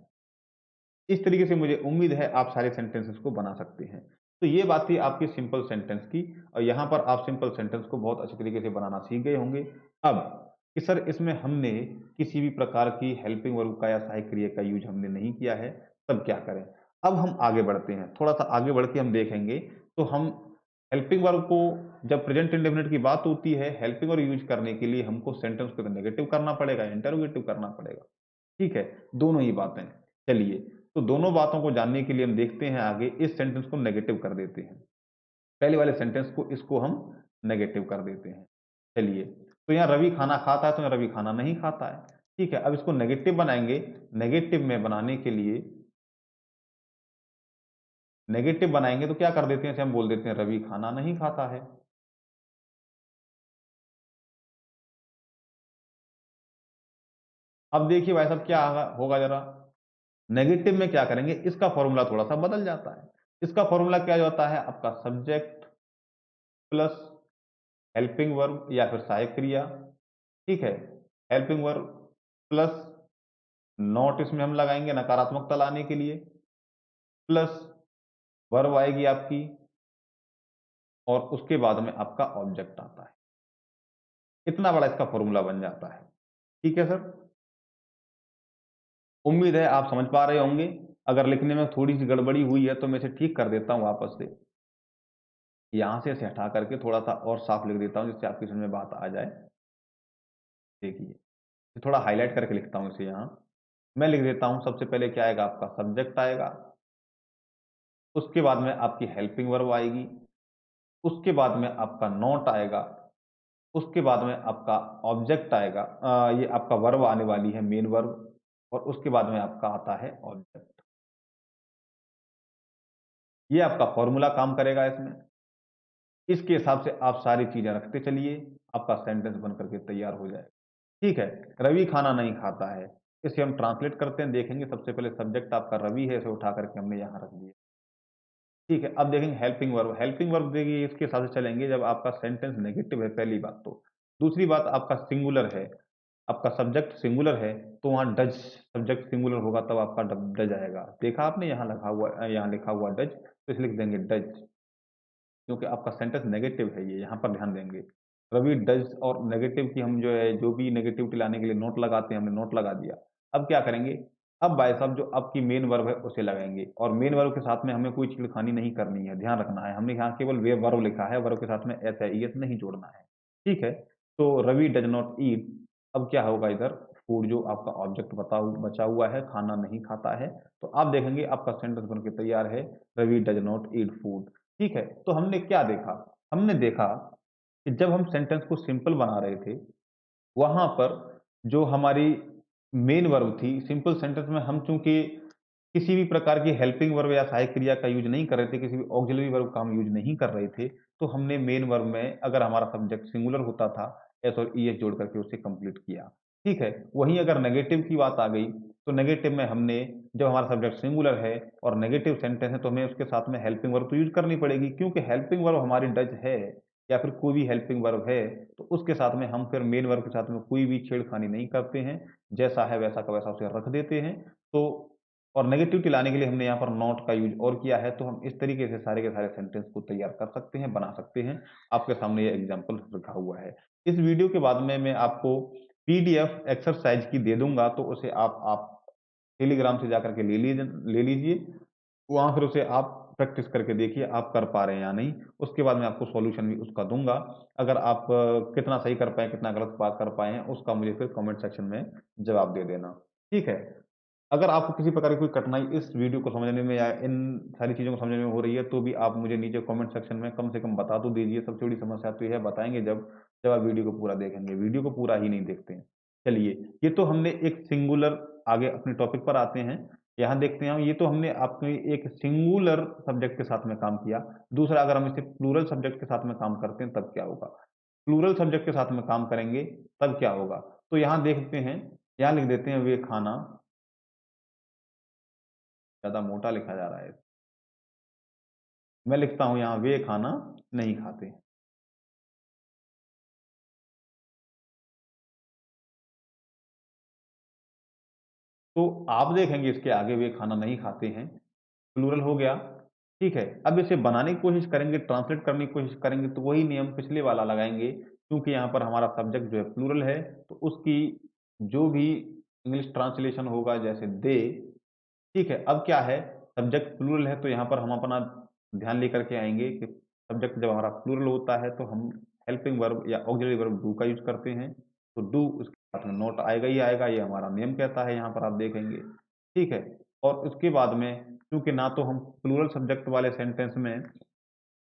इस तरीके से मुझे उम्मीद है आप सारे सेंटेंसेस को बना सकते हैं। तो ये बात थी आपकी सिंपल सेंटेंस की, और यहाँ पर आप सिंपल सेंटेंस को बहुत अच्छे तरीके से बनाना सीख गए होंगे। अब कि सर इसमें हमने किसी भी प्रकार की हेल्पिंग वर्ब का या सहायक क्रिया का यूज हमने नहीं किया है, तब क्या करें। अब हम आगे बढ़ते हैं, थोड़ा सा आगे बढ़ के हम देखेंगे। तो हम हेल्पिंग वर्ब को, जब प्रेजेंट इंडेफिनिट की बात होती है, हेल्पिंग वर्ब यूज करने के लिए हमको सेंटेंस को तो नेगेटिव करना पड़ेगा, इंटरोगेटिव करना पड़ेगा। ठीक है, दोनों ही बातें। चलिए, तो दोनों बातों को जानने के लिए हम देखते हैं आगे, इस सेंटेंस को नेगेटिव कर देते हैं। पहले वाले सेंटेंस को, इसको हम नेगेटिव कर देते हैं। चलिए, तो यहाँ रवि खाना खाता है, तो यहाँ रवि खाना नहीं खाता है। ठीक है, अब इसको नेगेटिव बनाएंगे। नेगेटिव में बनाने के लिए, नेगेटिव बनाएंगे तो क्या कर देते हैं, इसे हम बोल देते हैं रवि खाना नहीं खाता है। अब देखिए भाई साहब क्या होगा जरा, नेगेटिव में क्या करेंगे, इसका फॉर्मूला थोड़ा सा बदल जाता है। इसका फॉर्मूला क्या होता है आपका, सब्जेक्ट प्लस हेल्पिंग वर्ब या फिर सहायक क्रिया। ठीक है, हेल्पिंग वर्ब प्लस नॉट इसमें हम लगाएंगे नकारात्मकता लाने के लिए, प्लस वर्ब आएगी आपकी, और उसके बाद में आपका ऑब्जेक्ट आता है। इतना बड़ा इसका फॉर्मूला बन जाता है। ठीक है सर, उम्मीद है आप समझ पा रहे होंगे। अगर लिखने में थोड़ी सी गड़बड़ी हुई है तो मैं इसे ठीक कर देता हूं वापस से, यहां से इसे हटा करके थोड़ा सा और साफ लिख देता हूं, जिससे आपकी समझ में बात आ जाए। देखिए, थोड़ा हाईलाइट करके लिखता हूं इसे। यहां मैं लिख देता हूं, सबसे पहले क्या आएगा आपका, सब्जेक्ट आएगा, उसके बाद में आपकी हेल्पिंग वर्ब आएगी, उसके बाद में आपका नॉट आएगा, उसके बाद में आपका ऑब्जेक्ट आएगा, ये आपका वर्ब आने वाली है, मेन वर्ब, और उसके बाद में आपका आता है ऑब्जेक्ट। ये आपका फॉर्मूला काम करेगा इसमें। इसके हिसाब से आप सारी चीजें रखते चलिए, आपका सेंटेंस बन करके तैयार हो जाएगा। ठीक है, रवि खाना नहीं खाता है, इसे हम ट्रांसलेट करते हैं, देखेंगे। सबसे पहले सब्जेक्ट आपका रवि है, इसे उठा करके हमने यहाँ रख दिया। ठीक है, अब देखेंगे हेल्पिंग वर्ब। हेल्पिंग वर्ब देखिए इसके साथ चलेंगे जब आपका सेंटेंस नेगेटिव है, पहली बात तो। दूसरी बात, आपका सिंगुलर है, आपका सब्जेक्ट सिंगुलर है, तो वहाँ डज, सब्जेक्ट सिंगुलर होगा तब आपका डज आएगा। देखा आपने यहाँ लिखा हुआ, यहाँ लिखा हुआ डज, तो इसलिए लिख देंगे डज, क्योंकि आपका सेंटेंस नेगेटिव है ये, यहाँ पर ध्यान देंगे। रवि डज और नेगेटिव की हम जो है, जो भी नेगेटिविटी लाने के लिए नोट लगाते हैं, हमने नोट लगा दिया। अब क्या करेंगे, अब भाई साहब जो आपकी मेन वर्ब है उसे लगाएंगे, और मेन वर्ब के साथ में हमें कोई छेड़खानी नहीं करनी है, ध्यान रखना है। हमने यहाँ केवल वे वर्ब लिखा है, वर्ब के साथ में एस या ईएस नहीं जोड़ना है। ठीक है, तो रवि डज नॉट ईट, अब क्या होगा इधर, फूड जो आपका ऑब्जेक्ट बचा हुआ है, खाना नहीं खाता है, तो आप देखेंगे आपका सेंटेंस बनके तैयार है, Ravi does not eat food. ठीक है, तो हमने क्या देखा, हमने देखा कि जब हम सेंटेंस को सिंपल बना रहे थे, वहां पर जो हमारी मेन वर्ब थी, सिंपल सेंटेंस में हम चूंकि किसी भी प्रकार की हेल्पिंग वर्ब या सहायक क्रिया का यूज नहीं कर रहे थे, किसी भी ऑक्सिलरी वर्ब का हम यूज नहीं कर रहे थे, तो हमने मेन वर्ब में अगर हमारा सब्जेक्ट सिंगुलर होता था, एस और ईएस जोड़ करके उसे कंप्लीट किया। ठीक है, वहीं अगर नेगेटिव की बात आ गई, तो नेगेटिव में हमने, जब हमारा सब्जेक्ट सिंगुलर है और नेगेटिव सेंटेंस है, तो हमें उसके साथ में हेल्पिंग वर्ब तो यूज करनी पड़ेगी, क्योंकि हेल्पिंग वर्ब हमारी डज है या फिर कोई भी हेल्पिंग वर्ब है, तो उसके साथ में हम फिर मेन वर्ब के साथ में कोई भी छेड़खानी नहीं करते हैं, जैसा है वैसा का वैसा उसे रख देते हैं। तो और नेगेटिविटी लाने के लिए हमने यहाँ पर नॉट का यूज और किया है, तो हम इस तरीके से सारे के सारे सेंटेंस को तैयार कर सकते हैं, बना सकते हैं। आपके सामने ये एग्जाम्पल रखा हुआ है। इस वीडियो के बाद में मैं आपको पीडीएफ एक्सरसाइज की दे दूंगा, तो उसे आप टेलीग्राम से जाकर के ले लीजिए, वहां फिर उसे आप प्रैक्टिस करके देखिए आप कर पा रहे हैं या नहीं। उसके बाद मैं आपको सॉल्यूशन भी उसका दूंगा। अगर आप कितना सही कर पाए, कितना गलत कर पाए हैं, उसका मुझे फिर कमेंट सेक्शन में जवाब दे देना। ठीक है, अगर आपको किसी प्रकार की कोई कठिनाई इस वीडियो को समझने में या इन सारी चीज़ों को समझने में हो रही है, तो भी आप मुझे नीचे कमेंट सेक्शन में कम से कम बता तो दीजिए। सबसे बड़ी समस्या तो यह है, बताएंगे जब जब आप वीडियो को पूरा देखेंगे, वीडियो को पूरा ही नहीं देखते हैं। चलिए, ये तो हमने एक सिंगुलर, आगे अपने टॉपिक पर आते हैं। यहाँ देखते हैं हम, ये तो हमने अपने एक सिंगुलर सब्जेक्ट के साथ में काम किया। दूसरा, अगर हम इसे प्लूरल सब्जेक्ट के साथ में काम करते हैं तब क्या होगा, प्लूरल सब्जेक्ट के साथ में काम करेंगे तब क्या होगा। तो यहाँ देखते हैं, यहाँ लिख देते हैं वे खाना, ज्यादा मोटा लिखा जा रहा है, मैं लिखता हूं यहाँ वे खाना नहीं खाते। तो आप देखेंगे इसके आगे वे खाना नहीं खाते हैं, प्लूरल हो गया। ठीक है, अब इसे बनाने की कोशिश करेंगे, ट्रांसलेट करने की कोशिश करेंगे, तो वही नियम पिछले वाला लगाएंगे, क्योंकि यहाँ पर हमारा सब्जेक्ट जो है प्लूरल है, तो उसकी जो भी इंग्लिश ट्रांसलेशन होगा, जैसे दे। ठीक है, अब क्या है, सब्जेक्ट प्लूरल है, तो यहाँ पर हम अपना ध्यान लेकर के आएंगे कि सब्जेक्ट जब हमारा प्लूरल होता है, तो हम हेल्पिंग वर्ब या ऑक्सिलरी वर्ब डू का यूज करते हैं, तो डू उसके साथ में नोट आएगा ही आएगा, ये हमारा नियम कहता है, यहाँ पर आप देखेंगे। ठीक है, और उसके बाद में, क्योंकि ना तो हम प्लूरल सब्जेक्ट वाले सेंटेंस में,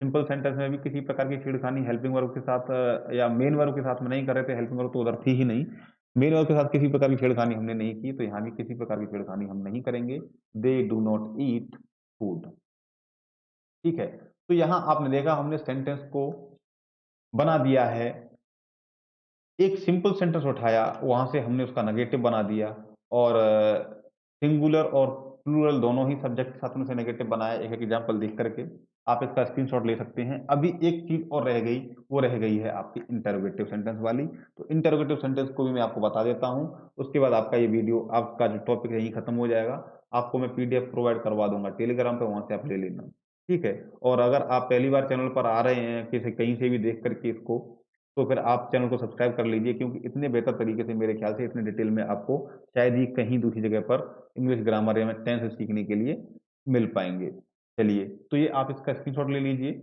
सिंपल सेंटेंस में भी किसी प्रकार की छेड़खानी हेल्पिंग वर्ब के साथ या मेन वर्ब के साथ में नहीं कर रहे थे, हेल्पिंग वर्ब तो उधर थी ही नहीं, मेन वर्ब के साथ किसी प्रकार की छेड़खानी हमने नहीं की, तो यहाँ भी किसी प्रकार की छेड़खानी हम नहीं करेंगे। They do not eat food. ठीक है, तो यहाँ आपने देखा हमने सेंटेंस को बना दिया है, एक सिंपल सेंटेंस उठाया, वहां से हमने उसका नेगेटिव बना दिया, और सिंगुलर और प्लूरल दोनों ही सब्जेक्ट के साथ में से नेगेटिव बनाया, एक एक एग्जांपल देख करके। आप इसका स्क्रीनशॉट ले सकते हैं। अभी एक चीज और रह गई, वो रह गई है आपकी इंटरोगेटिव सेंटेंस वाली, तो इंटरोगेटिव सेंटेंस को भी मैं आपको बता देता हूं। उसके बाद आपका ये वीडियो, आपका जो टॉपिक है यही खत्म हो जाएगा। आपको मैं पीडीएफ प्रोवाइड करवा दूंगा टेलीग्राम पे, वहां से आप ले लेना। ठीक है, और अगर आप पहली बार चैनल पर आ रहे हैं, किसी कहीं से भी देख करके इसको, तो फिर आप चैनल को सब्सक्राइब कर लीजिए, क्योंकि इतने बेहतर तरीके से, मेरे ख्याल से इतने डिटेल में आपको शायद ही कहीं दूसरी जगह पर इंग्लिश ग्रामर या टेंस सीखने के लिए मिल पाएंगे। चलिए, तो ये आप इसका स्क्रीनशॉट ले लीजिए,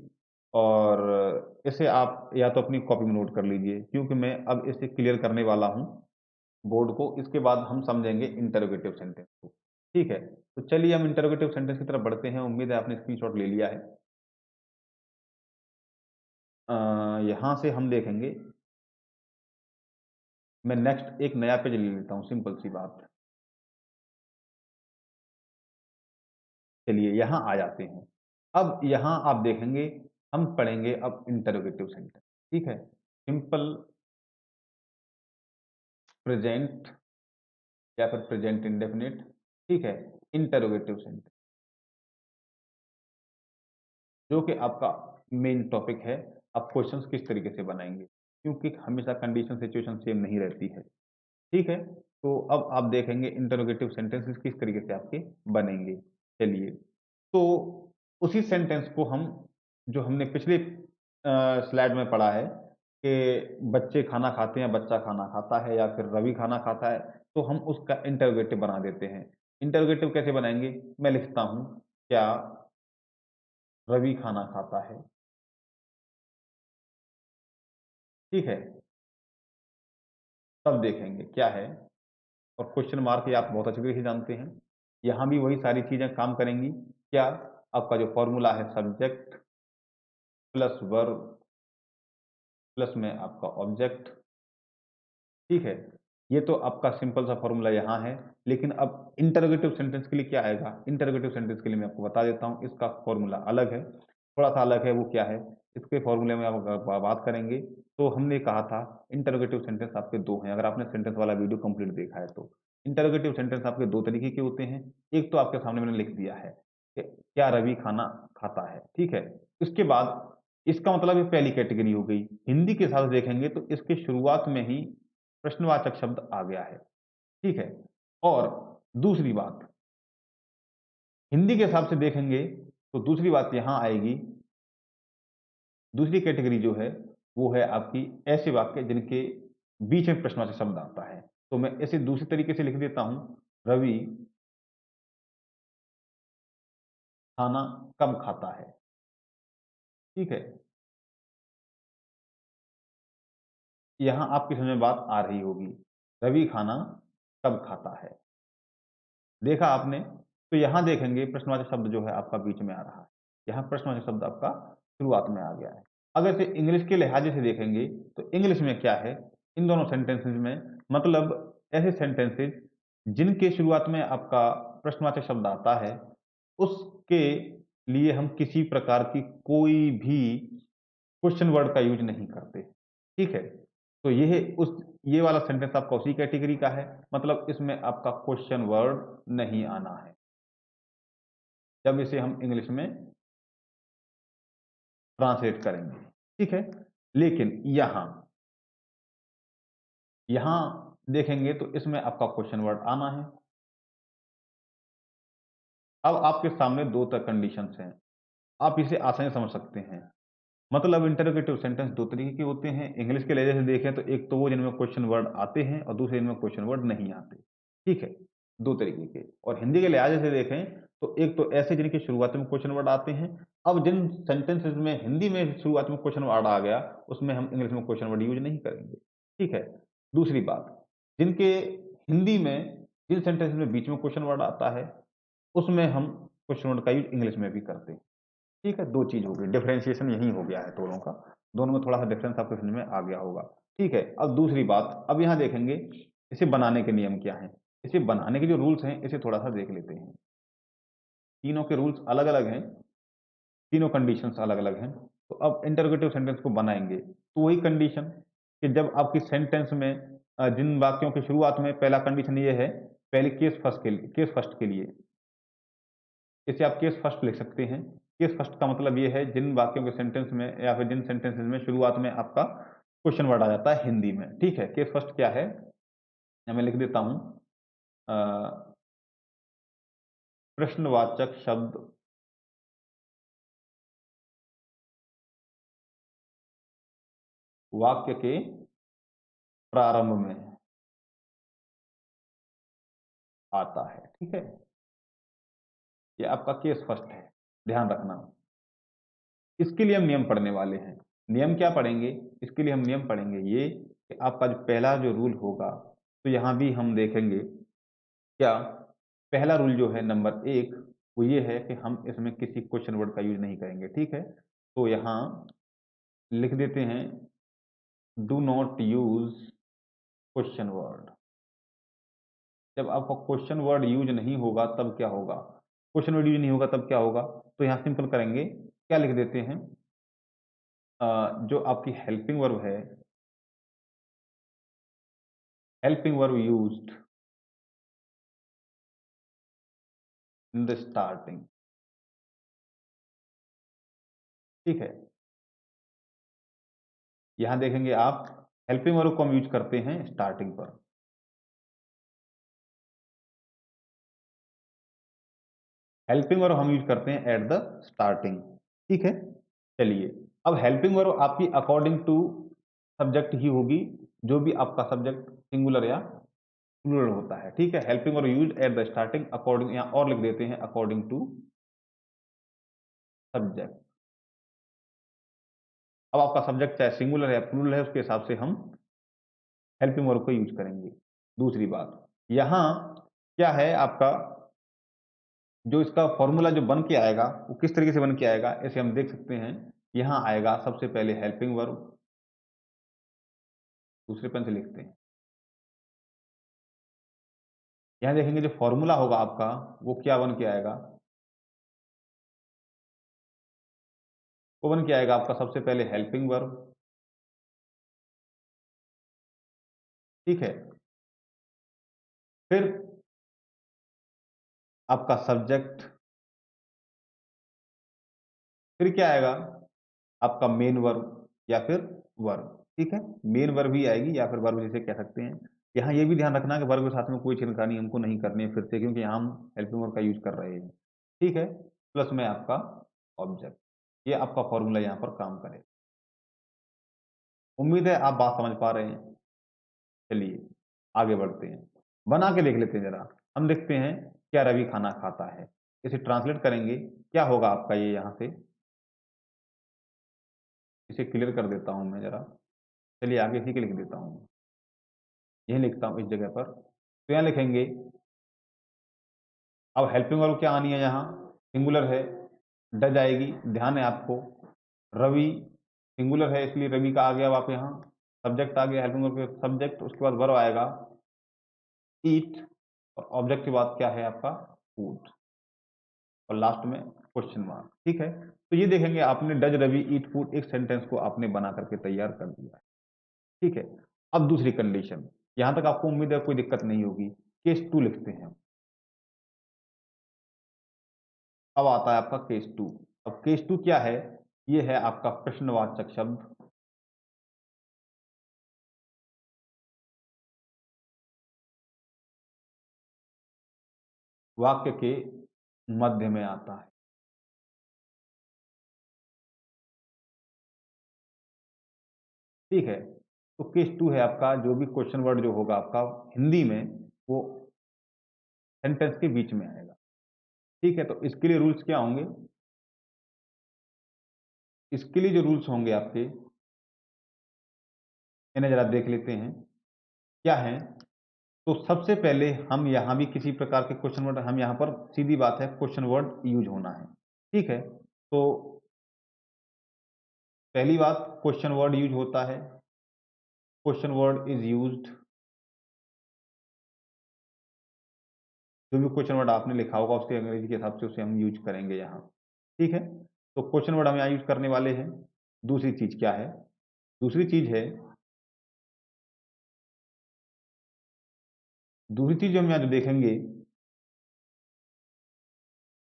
और इसे आप या तो अपनी कॉपी में नोट कर लीजिए, क्योंकि मैं अब इसे क्लियर करने वाला हूँ बोर्ड को। इसके बाद हम समझेंगे इंटरोगेटिव सेंटेंस को। ठीक है, तो चलिए हम इंटरोगेटिव सेंटेंस की तरफ बढ़ते हैं। उम्मीद है आपने स्क्रीनशॉट ले लिया है। यहाँ से हम देखेंगे, मैं नेक्स्ट एक नया पेज ले लेता हूँ, सिंपल सी बात। चलिए यहाँ आ जाते हैं। अब यहाँ आप देखेंगे, हम पढ़ेंगे अब इंटरोगेटिव सेंटेंस। ठीक है, सिंपल प्रेजेंट या फिर प्रेजेंट इंडेफिनिट। ठीक है, इंटरोगेटिव सेंटेंस जो कि आपका मेन टॉपिक है। आप क्वेश्चंस किस तरीके से बनाएंगे, क्योंकि हमेशा कंडीशन सिचुएशन सेम नहीं रहती है। ठीक है, तो अब आप देखेंगे इंटरोगेटिव सेंटेंसेस किस तरीके से आपके बनेंगे। चलिए, तो उसी सेंटेंस को हम, जो हमने पिछले स्लाइड में पढ़ा है कि बच्चे खाना खाते हैं, बच्चा खाना खाता है, या फिर रवि खाना खाता है, तो हम उसका इंटरोगेटिव बना देते हैं। इंटरोगेटिव कैसे बनाएंगे, मैं लिखता हूं, क्या रवि खाना खाता है। ठीक है, तब देखेंगे क्या है, और क्वेश्चन मार्क ये आप बहुत अच्छी तरीके से जानते हैं। यहाँ भी वही सारी चीजें काम करेंगी। क्या, आपका जो फॉर्मूला है सब्जेक्ट प्लस वर्ब प्लस में आपका ऑब्जेक्ट। ठीक है, ये तो आपका सिंपल सा फॉर्मूला यहाँ है। लेकिन अब इंटरोगेटिव सेंटेंस के लिए क्या आएगा, इंटरोगेटिव सेंटेंस के लिए मैं आपको बता देता हूँ, इसका फॉर्मूला अलग है, थोड़ा सा अलग है। वो क्या है, इसके फॉर्मूले में आप अगर बात करेंगे, तो हमने कहा था इंटरोगेटिव सेंटेंस आपके दो हैं। अगर आपने सेंटेंस वाला वीडियो कंप्लीट देखा है तो इंटरोगेटिव सेंटेंस आपके दो तरीके के होते हैं। एक तो आपके सामने मैंने लिख दिया है कि क्या रवि खाना खाता है। ठीक है, इसके बाद इसका मतलब ये पहली कैटेगरी हो गई। हिंदी के साथ देखेंगे तो इसके शुरुआत में ही प्रश्नवाचक शब्द आ गया है। ठीक है, और दूसरी बात, हिंदी के हिसाब से देखेंगे तो दूसरी बात यहां आएगी। दूसरी कैटेगरी जो है वो है आपकी ऐसे वाक्य जिनके बीच में प्रश्नवाचक शब्द आता है। तो मैं ऐसे दूसरी तरीके से लिख देता हूं, रवि खाना कब खाता है। ठीक है, यहां आपकी समझ में बात आ रही होगी, रवि खाना कब खाता है। देखा आपने, तो यहां देखेंगे प्रश्नवाचक शब्द जो है आपका बीच में आ रहा है। यहां प्रश्नवाचक शब्द आपका शुरुआत में आ गया है। अगर से इंग्लिश के लिहाज से देखेंगे तो इंग्लिश में क्या है, इन दोनों सेंटेंसेस में मतलब ऐसे सेंटेंसेस जिनके शुरुआत में आपका प्रश्नवाचक शब्द आता है, उसके लिए हम किसी प्रकार की कोई भी क्वेश्चन वर्ड का यूज नहीं करते। ठीक है, तो ये वाला सेंटेंस आपका उसी कैटेगरी का है, मतलब इसमें आपका क्वेश्चन वर्ड नहीं आना है जब इसे हम इंग्लिश में ट्रांसलेट करेंगे। ठीक है, लेकिन यहां यहां देखेंगे तो इसमें आपका क्वेश्चन वर्ड आना है। अब आपके सामने दो तरह कंडीशंस हैं, आप इसे आसानी से समझ सकते हैं। मतलब इंटरोगेटिव सेंटेंस दो तरीके के होते हैं। इंग्लिश के लहजे से देखें तो एक तो वो जिनमें क्वेश्चन वर्ड आते हैं, और दूसरे जिनमें क्वेश्चन वर्ड नहीं आते। ठीक है, दो तरीके के। और हिंदी के लिहाज से देखें तो एक तो ऐसे जिनकी शुरुआत में क्वेश्चन वर्ड आते हैं। अब जिन सेंटेंसेस में हिंदी में शुरुआत में क्वेश्चन वर्ड आ गया, उसमें हम इंग्लिश में क्वेश्चन वर्ड यूज नहीं करेंगे। ठीक है, दूसरी बात, जिनके हिंदी में जिन सेंटेंसेस में बीच में क्वेश्चन वर्ड आता है, उसमें हम क्वेश्चन वर्ड का यूज इंग्लिश में भी करते हैं। ठीक है, दो चीज हो गई, डिफरेंशिएशन यही हो गया है दोनों का। दोनों में थोड़ा सा डिफरेंस आपको समझ में आ गया होगा। ठीक है, अब दूसरी बात, अब यहाँ देखेंगे इसे बनाने के नियम क्या हैं। इसे बनाने के जो रूल्स हैं इसे थोड़ा सा देख लेते हैं। तीनों के रूल्स अलग अलग हैं, तीनों कंडीशंस अलग अलग हैं। तो अब इंटरोगेटिव सेंटेंस को बनाएंगे तो वही कंडीशन कि जब आपकी सेंटेंस में जिन वाक्यों की शुरुआत में पहला कंडीशन ये है, पहले केस फर्स्ट के लिए इसे आप केस फर्स्ट लिख सकते हैं। केस फर्स्ट का मतलब ये है जिन वाक्यों के सेंटेंस में या फिर जिन सेंटेंसेस में शुरुआत में आपका क्वेश्चन वर्ड आ जाता है हिंदी में। ठीक है, केस फर्स्ट क्या है, मैं लिख देता हूं, प्रश्नवाचक शब्द वाक्य के प्रारंभ में आता है। ठीक है, ये आपका केस फर्स्ट है, ध्यान रखना। इसके लिए हम नियम पढ़ने वाले हैं। नियम क्या पढ़ेंगे, इसके लिए हम नियम पढ़ेंगे ये कि आपका जो पहला जो रूल होगा, तो यहां भी हम देखेंगे क्या, पहला रूल जो है नंबर 1 वो ये है कि हम इसमें किसी क्वेश्चन वर्ड का यूज़ नहीं करेंगे, ठीक है? तो यहाँ लिख देते हैं do not use question word. जब आपका क्वेश्चन वर्ड यूज़ नहीं होगा तब क्या होगा? क्वेश्चन वर्ड यूज़ नहीं होगा तब क्या होगा? तो यहाँ सिंपल करेंगे, क्या लिख देते हैं जो आपकी helping verb used in the starting, ठीक है? यहाँ देखेंगे आप हेल्पिंग वर्ब को हम यूज़ करते हैं स्टार्टिंग पर। हेल्पिंग वर्ब हम यूज़ करते हैं एट द स्टार्टिंग, ठीक है? चलिए, अब हेल्पिंग वर्ब आपकी अकॉर्डिंग टू सब्जेक्ट ही होगी, जो भी आपका सब्जेक्ट सिंगुलर या प्लूरल होता है, ठीक है? Helping verb used at the starting according, यहाँ और लिख देते हैं अकॉर्डिंग टू सब्जेक्ट। अब आपका सब्जेक्ट चाहे सिंगुलर है या प्लूरल है, उसके हिसाब से हम हेल्पिंग वर्ब को यूज़ करेंगे। दूसरी बात, यहाँ क्या है आपका जो इसका फॉर्मूला जो बन के आएगा, वो किस तरीके से बन के आएगा, ऐसे हम देख सकते हैं। यहाँ आएगा सबसे पहले हेल्पिंग वर्ब, दूसरे पेन से लिखते हैं। यहाँ देखेंगे जो फॉर्मूला होगा आपका, वो क्या बन के आएगा? वो बन के आएगा आपका सबसे पहले हेल्पिंग वर्ब, ठीक है? फिर आपका सब्जेक्ट, फिर क्या आएगा? आपका मेन वर्ब या फिर वर्ब, ठीक है? मेन वर्ब ही आएगी या फिर वर्ब जिसे कह सकते हैं। यहाँ ये भी ध्यान रखना कि वर्ब के साथ में कोई छेड़खानी हमको नहीं करनी है फिर से, क्योंकि यहाँ हम हेल्पिंग वर्ब का यूज़ कर रहे हैं, ठीक है? प्लस में आपका ऑब्जेक्ट, ये आपका फॉर्मूला यहाँ पर काम करेगा। उम्मीद है आप बात समझ पा रहे हैं। चलिए आगे बढ़ते हैं, बना के देख लेते हैं ज़रा। हम देखते हैं क्या रवि खाना खाता है, इसे ट्रांसलेट करेंगे, क्या होगा आपका ये यहाँ से? इसे क्लियर कर देता हूँ मैं ज़रा। चलिए आगे इसी के लिख देता हूँ, यही लिखता हूँ इस जगह पर। तो यहाँ लिखेंगे, अब हेल्पिंग वर्ब क्या आनी है यहाँ? सिंगुलर है, डज आएगी, ध्यान है आपको। रवि सिंगुलर है इसलिए रवि का आ गया, अब आप यहाँ सब्जेक्ट आ गया, हेल्पिंग वर्ब के सब्जेक्ट, उसके बाद वर्ब आएगा ईट, और ऑब्जेक्ट के बाद क्या है आपका? फूड, और लास्ट में क्वेश्चन मार्क, ठीक है? तो ये देखेंगे आपने डज रवि ईट फूड, एक सेंटेंस को आपने बना करके तैयार कर दिया, ठीक है? अब दूसरी कंडीशन, यहां तक आपको उम्मीद है कोई दिक्कत नहीं होगी। केस 2 लिखते हैं। अब आता है आपका केस 2। अब केस 2 क्या है? ये है आपका प्रश्नवाचक शब्द, वाक्य के मध्य में आता है, ठीक है? तो केस 2 है आपका, जो भी क्वेश्चन वर्ड जो होगा आपका हिंदी में, वो सेंटेंस के बीच में आएगा, ठीक है? तो इसके लिए रूल्स क्या होंगे? इसके लिए जो रूल्स होंगे आपके, इन्हें जरा देख लेते हैं, क्या है? तो सबसे पहले हम यहाँ भी किसी प्रकार के क्वेश्चन वर्ड, हम यहाँ पर सीधी बात है क्वेश्चन वर्ड यूज होना है, ठीक है? तो पहली बात, क्वेश्चन वर्ड यूज होता है, क्वेश्चन वर्ड इज यूज्ड, जो भी क्वेश्चन वर्ड आपने लिखा होगा उसके अंग्रेजी के हिसाब से उसे हम यूज करेंगे यहाँ, ठीक है? तो क्वेश्चन वर्ड हम यहाँ यूज करने वाले हैं। दूसरी चीज क्या है? दूसरी चीज है, दूसरी चीज जो हम यहाँ जो देखेंगे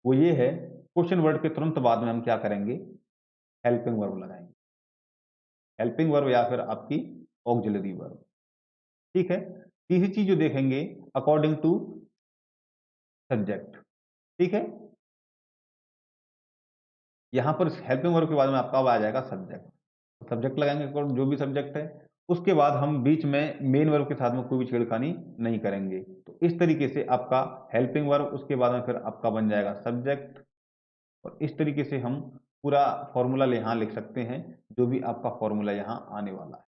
वो ये है, क्वेश्चन वर्ड के तुरंत बाद में हम क्या करेंगे? हेल्पिंग वर्ब लगाएंगे, हेल्पिंग वर्ब या फिर आपकी ऑक्सिलरी वर्ब, ठीक है? तीसरी चीज जो देखेंगे, अकॉर्डिंग टू सब्जेक्ट, ठीक है? यहाँ पर हेल्पिंग वर्ब के बाद में आपका अब आ जाएगा सब्जेक्ट, सब्जेक्ट लगाएंगे according जो भी सब्जेक्ट है, उसके बाद हम बीच में मेन वर्ब के साथ में कोई भी छेड़खानी नहीं करेंगे। तो इस तरीके से आपका हेल्पिंग वर्ब, उसके बाद में फिर आपका बन जाएगा सब्जेक्ट, और इस तरीके से हम पूरा फॉर्मूला यहाँ लिख सकते हैं, जो भी आपका फॉर्मूला यहाँ आने वाला है।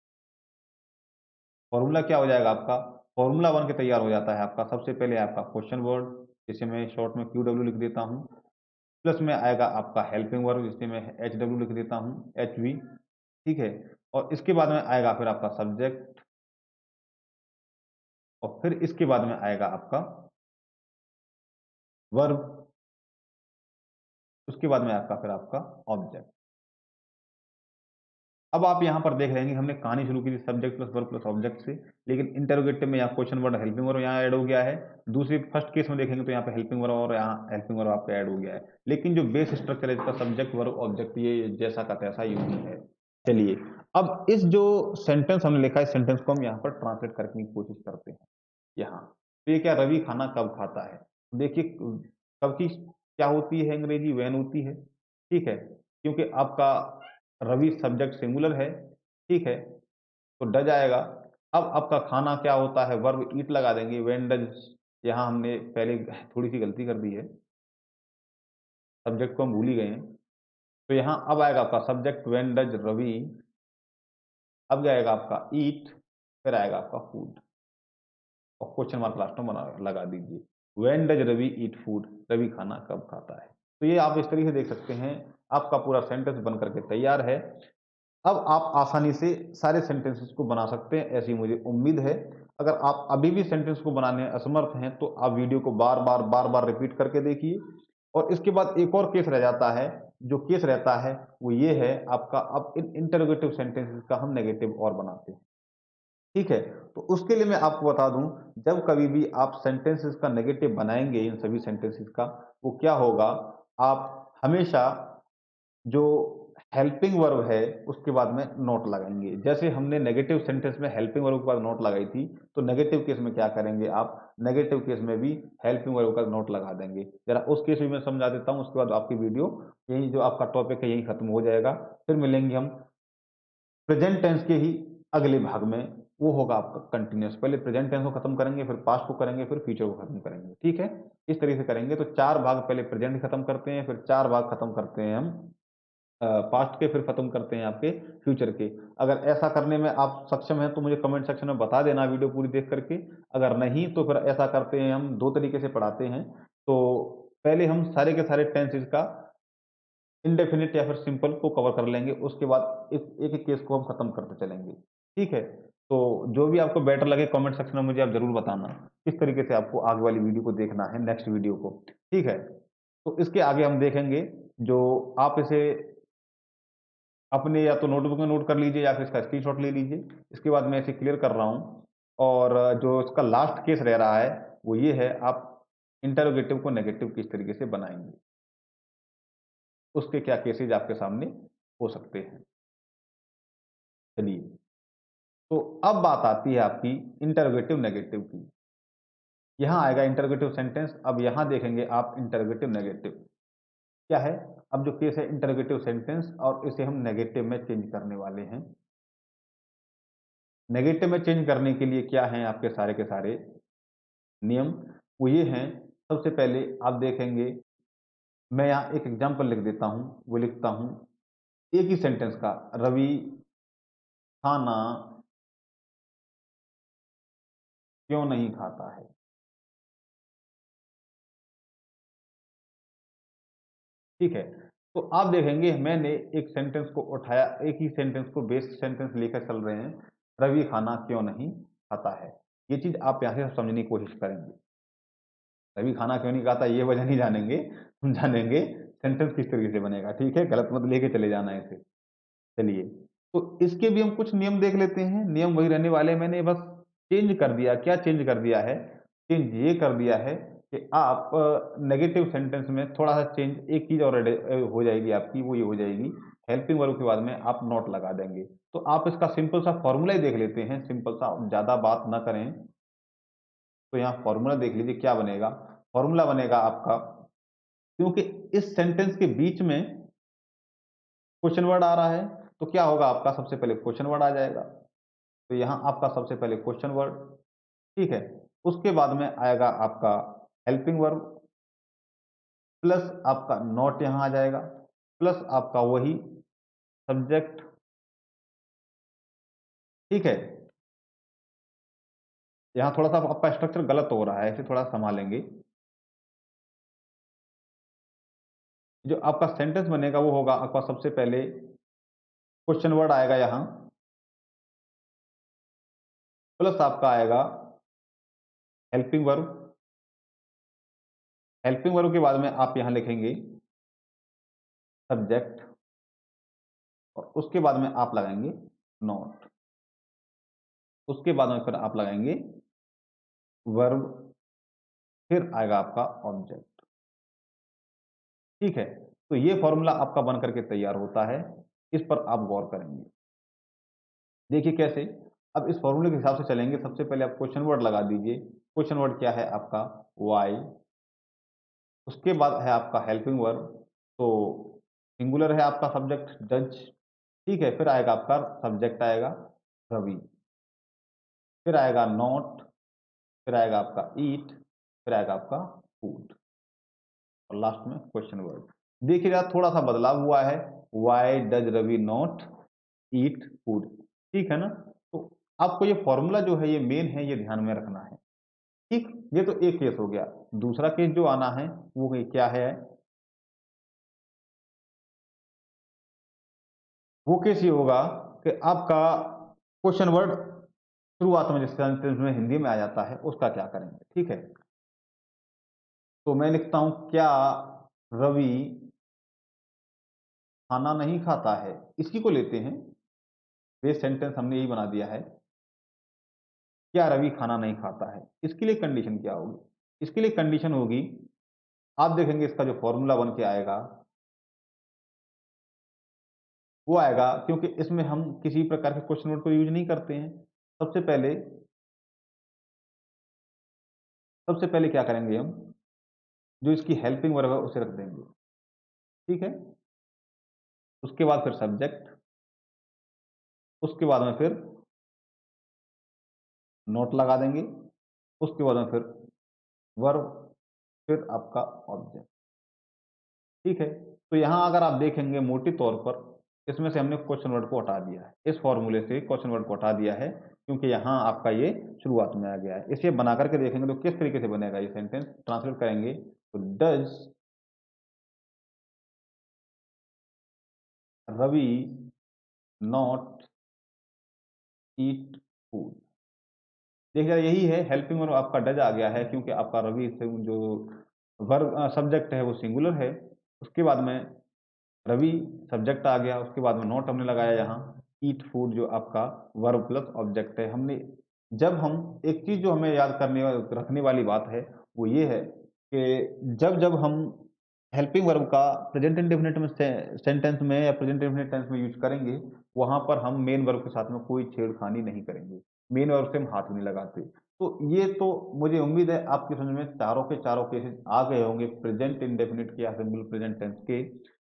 फॉर्मूला क्या हो जाएगा आपका? फॉर्मूला बन के तैयार हो जाता है आपका, सबसे पहले आपका क्वेश्चन वर्ड, जिसे मैं शॉर्ट में QW लिख देता हूँ, प्लस में आएगा आपका हेल्पिंग वर्ब, जिसे मैं HW लिख देता हूँ, HV, ठीक है। और इसके बाद में आएगा फिर आपका सब्जेक्ट, और फिर इसके बाद में आएगा आपका वर्ब, उसके बाद में आपका फिर आपका ऑब्जेक्ट। अब आप यहाँ पर देख रहे हैं कि हमने कहानी शुरू की थी subject plus verb plus object से, लेकिन इंटरोगेटिव में यहाँ क्वेश्चन वर्ड हेल्पिंग वर्ब यहाँ ऐड हो गया है। दूसरी फर्स्ट केस में देखेंगे तो यहाँ पे हेल्पिंग वर्ब और यहाँ हेल्पिंग वर्ब आपका ऐड हो गया है, लेकिन जो बेस स्ट्रक्चर है इसका सब्जेक्ट वर्ब ऑब्जेक्ट ये जैसा का तैसा यूं ही है। चलिए अब इस जो सेंटेंस हमने लिखा है, इस सेंटेंस को हम यहाँ पर ट्रांसलेट करने की कोशिश करते हैं। यहाँ तो ये क्या, रवि खाना कब खाता है। देखिए कब की क्या होती है अंग्रेजी, वैन होती है, ठीक है, क्योंकि आपका रवि सब्जेक्ट सिंगुलर है, ठीक है, तो डज आएगा। अब आपका खाना क्या होता है, वर्ब ईट लगा देंगे, व्हेन डज, यहाँ हमने पहले थोड़ी सी गलती कर दी है, सब्जेक्ट को हम भूल ही गए हैं। तो यहाँ अब आएगा आपका सब्जेक्ट व्हेन डज रवि, अब आएगा आपका ईट, फिर आएगा आपका फूड, और क्वेश्चन मार्क लास्ट में बना लगा दीजिए, when does Ravi eat food, Ravi खाना कब खाता है। तो ये आप इस तरीके से देख सकते हैं, आपका पूरा सेंटेंस बन करके तैयार है। अब आप आसानी से सारे सेंटेंसेस को बना सकते हैं, ऐसी मुझे उम्मीद है। अगर आप अभी भी सेंटेंस को बनाने में असमर्थ हैं तो आप वीडियो को बार बार रिपीट करके देखिए। और इसके बाद एक और केस रह जाता है, जो केस रहता है वो ये है आपका, अब इन इंटरोगेटिव सेंटेंसेस का हम नेगेटिव और बनाते हैं, ठीक है। तो उसके लिए मैं आपको बता दूं, जब कभी भी आप सेंटेंसेस का नेगेटिव बनाएंगे इन सभी सेंटेंसेस का, वो क्या होगा, आप हमेशा जो हेल्पिंग वर्ब है उसके बाद में नोट लगाएंगे। जैसे हमने नेगेटिव सेंटेंस में हेल्पिंग वर्ब के बाद नोट लगाई थी, तो नेगेटिव केस में क्या करेंगे आप, नेगेटिव केस में भी हेल्पिंग वर्ब का नोट लगा देंगे। जरा उस केस में मैं समझा देता हूं, उसके बाद आपकी वीडियो, यही जो आपका टॉपिक है यही खत्म हो जाएगा। फिर मिलेंगे हम प्रेजेंट टेंस के ही अगले भाग में, वो होगा आपका कंटिन्यूअस। पहले प्रेजेंट टेंस को खत्म करेंगे, फिर पास्ट को करेंगे, फिर फ्यूचर को खत्म करेंगे, ठीक है। इस तरीके से करेंगे। तो 4 भाग पहले प्रेजेंट खत्म करते हैं, फिर 4 भाग खत्म करते हैं हम पास्ट के, फिर खत्म करते हैं आपके फ्यूचर के। अगर ऐसा करने में आप सक्षम हैं तो मुझे कमेंट सेक्शन में बता देना वीडियो पूरी देख करके। अगर नहीं तो फिर ऐसा करते हैं, हम 2 तरीके से पढ़ाते हैं। तो पहले हम सारे के सारे टेंसेस का इंडेफिनिट या फिर सिंपल को कवर कर लेंगे, उसके बाद एक एक केस को हम खत्म करते चलेंगे, ठीक है। तो जो भी आपको बेटर लगे कमेंट सेक्शन में मुझे आप जरूर बताना किस तरीके से आपको आगे वाली वीडियो को देखना है, नेक्स्ट वीडियो को, ठीक है। तो इसके आगे हम देखेंगे, जो आप इसे अपने या तो नोटबुक में नोट कर लीजिए या फिर इसका स्क्रीनशॉट ले लीजिए। इसके बाद मैं इसे क्लियर कर रहा हूँ, और जो इसका लास्ट केस रह रहा है वो ये है, आप इंटरोगेटिव को नेगेटिव किस तरीके से बनाएंगे, उसके क्या केसेज आपके सामने हो सकते हैं। चलिए, तो अब बात आती है आपकी इंटरोगेटिव नेगेटिव की। यहां आएगा इंटरोगेटिव सेंटेंस। अब यहां देखेंगे आप इंटरोगेटिव नेगेटिव क्या है। अब जो केस है इंटरोगेटिव सेंटेंस, और इसे हम नेगेटिव में चेंज करने वाले हैं। नेगेटिव में चेंज करने के लिए क्या है आपके सारे के सारे नियम, वो ये हैं। सबसे पहले आप देखेंगे, मैं यहाँ एक एग्जांपल लिख देता हूं, वो लिखता हूं एक ही सेंटेंस का, रवि खाना क्यों नहीं खाता है, ठीक है। तो आप देखेंगे मैंने एक सेंटेंस को उठाया, एक ही सेंटेंस को बेस सेंटेंस लेकर चल रहे हैं, रवि खाना क्यों नहीं खाता है। ये चीज आप यहाँ से समझने की कोशिश करेंगे। रवि खाना क्यों नहीं खाता ये वजह नहीं जानेंगे, हम जानेंगे सेंटेंस किस तरीके से बनेगा, ठीक है। गलत मत लेके चले जाना है इसे। चलिए, तो इसके भी हम कुछ नियम देख लेते हैं। नियम वही रहने वाले हैं, मैंने बस चेंज कर दिया। क्या चेंज कर दिया है, चेंज ये कर दिया है कि आप नेगेटिव सेंटेंस में थोड़ा सा चेंज, एक चीज और हो जाएगी आपकी, वो ये हो जाएगी, हेल्पिंग वर्ब के बाद में आप नॉट लगा देंगे। तो आप इसका सिंपल सा फॉर्मूला ही देख लेते हैं, सिंपल सा, ज्यादा बात ना करें। तो यहाँ फॉर्मूला देख लीजिए क्या बनेगा। फॉर्मूला बनेगा आपका, क्योंकि इस सेंटेंस के बीच में क्वेश्चन वर्ड आ रहा है, तो क्या होगा आपका, सबसे पहले क्वेश्चन वर्ड आ जाएगा। तो यहाँ आपका सबसे पहले क्वेश्चन वर्ड, ठीक है। उसके बाद में आएगा आपका हेल्पिंग वर्ब, प्लस आपका नॉट यहाँ आ जाएगा, प्लस आपका वही सब्जेक्ट, ठीक है। यहाँ थोड़ा सा आपका स्ट्रक्चर गलत हो रहा है, इसे थोड़ा संभालेंगे। जो आपका सेंटेंस बनेगा वो होगा आपका सबसे पहले क्वेश्चन वर्ड आएगा यहाँ, प्लस आपका आएगा हेल्पिंग वर्ब। हेल्पिंग वर्ब के बाद में आप यहाँ लिखेंगे सब्जेक्ट और उसके बाद में आप लगाएंगे नॉट, उसके बाद में फिर आप लगाएंगे वर्ब, फिर आएगा आपका ऑब्जेक्ट। ठीक है, तो ये फॉर्मूला आपका बन करके तैयार होता है, इस पर आप गौर करेंगे। देखिए कैसे, अब इस फॉर्मूले के हिसाब से चलेंगे। सबसे पहले आप क्वेश्चन वर्ड लगा दीजिए। क्वेश्चन वर्ड क्या है आपका, वाई। उसके बाद है आपका हेल्पिंग वर्ब, तो सिंगुलर है आपका सब्जेक्ट डज। ठीक है, फिर आएगा आपका सब्जेक्ट आएगा रवि, फिर आएगा नॉट, फिर आएगा आपका ईट, फिर आएगा आपका फूड और लास्ट में क्वेश्चन वर्ड। देखिएगा थोड़ा सा बदलाव हुआ है, why does Ravi not eat food. ठीक है ना, तो आपको ये फॉर्मूला जो है ये मेन है, ये ध्यान में रखना है। ठीक, ये तो एक केस हो गया। दूसरा केस जो आना है वो क्या है, वो केस ये होगा कि आपका क्वेश्चन वर्ड शुरुआत में जिस सेंटेंस में हिंदी में आ जाता है उसका क्या करेंगे। ठीक है, तो मैं लिखता हूं क्या रवि खाना नहीं खाता है, इसी को लेते हैं। बेस सेंटेंस हमने यही बना दिया है, क्या रवि खाना नहीं खाता है। इसके लिए कंडीशन क्या होगी, इसके लिए कंडीशन होगी, आप देखेंगे इसका जो फॉर्मूला बन के आएगा वो आएगा, क्योंकि इसमें हम किसी प्रकार के क्वेश्चन वर्ड को यूज नहीं करते हैं। सबसे पहले सबसे पहले क्या करेंगे, हम जो इसकी हेल्पिंग वर्ब है उसे रख देंगे। ठीक है, उसके बाद फिर सब्जेक्ट, उसके बाद में फिर नोट लगा देंगे, उसके बाद में फिर वर्ब, फिर आपका ऑब्जेक्ट। ठीक है, तो यहां अगर आप देखेंगे मोटे तौर पर इसमें से हमने क्वेश्चन वर्ड को हटा दिया है, इस फॉर्मूले से क्वेश्चन वर्ड को हटा दिया है, क्योंकि यहां आपका ये शुरुआत में आ गया है। इसे बना करके देखेंगे तो किस तरीके से बनेगा ये सेंटेंस, ट्रांसलेट करेंगे तो does Ravi not eat food. देखिए यही है, हेल्पिंग वर्ब आपका डज आ गया है, क्योंकि आपका रवि से जो वर्ब सब्जेक्ट है वो सिंगुलर है। उसके बाद में रवि सब्जेक्ट आ गया, उसके बाद में नॉट हमने लगाया यहाँ, ईट फूड जो आपका वर्ब प्लस ऑब्जेक्ट है। हमने जब हम एक चीज जो हमें याद करने रखने वाली बात है वो ये है कि जब जब हम हेल्पिंग वर्ब का प्रेजेंट इंडेफिनिट में सेंटेंस में या प्रेजेंट इंडेफिनिट टेंस में यूज करेंगे, वहां पर हम मेन वर्ब के साथ में कोई छेड़खानी नहीं करेंगे, मेन वर्ब से हम हाथ नहीं लगाते। तो ये तो मुझे उम्मीद है आपकी समझ में चारों के चारों केसेस आ गए होंगे, प्रेजेंट इंडेफिनिट के या सिंपल प्रेजेंट टेंस के।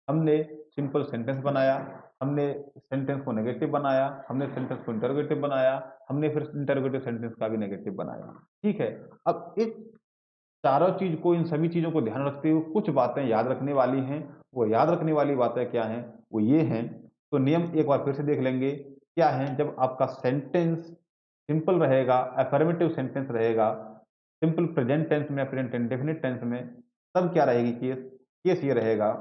हमने सिंपल सेंटेंस बनाया, हमने सेंटेंस को नेगेटिव बनाया, हमने सेंटेंस को इंटरोगेटिव बनाया, हमने फिर इंटरोगेटिव सेंटेंस का भी नेगेटिव बनाया। ठीक है, अब इस चारों चीज को, इन सभी चीजों को ध्यान रखते हुए कुछ बातें याद रखने वाली हैं। वो याद रखने वाली बातें क्या हैं, वो ये हैं। तो नियम एक बार फिर से देख लेंगे क्या है। जब आपका सेंटेंस सिंपल रहेगा, अफर्मेटिव सेंटेंस रहेगा, सिंपल प्रेजेंट टेंस में, प्रेजेंट इंडेफिनिट टेंस में, तब क्या रहेगी केस, केस ये रहेगा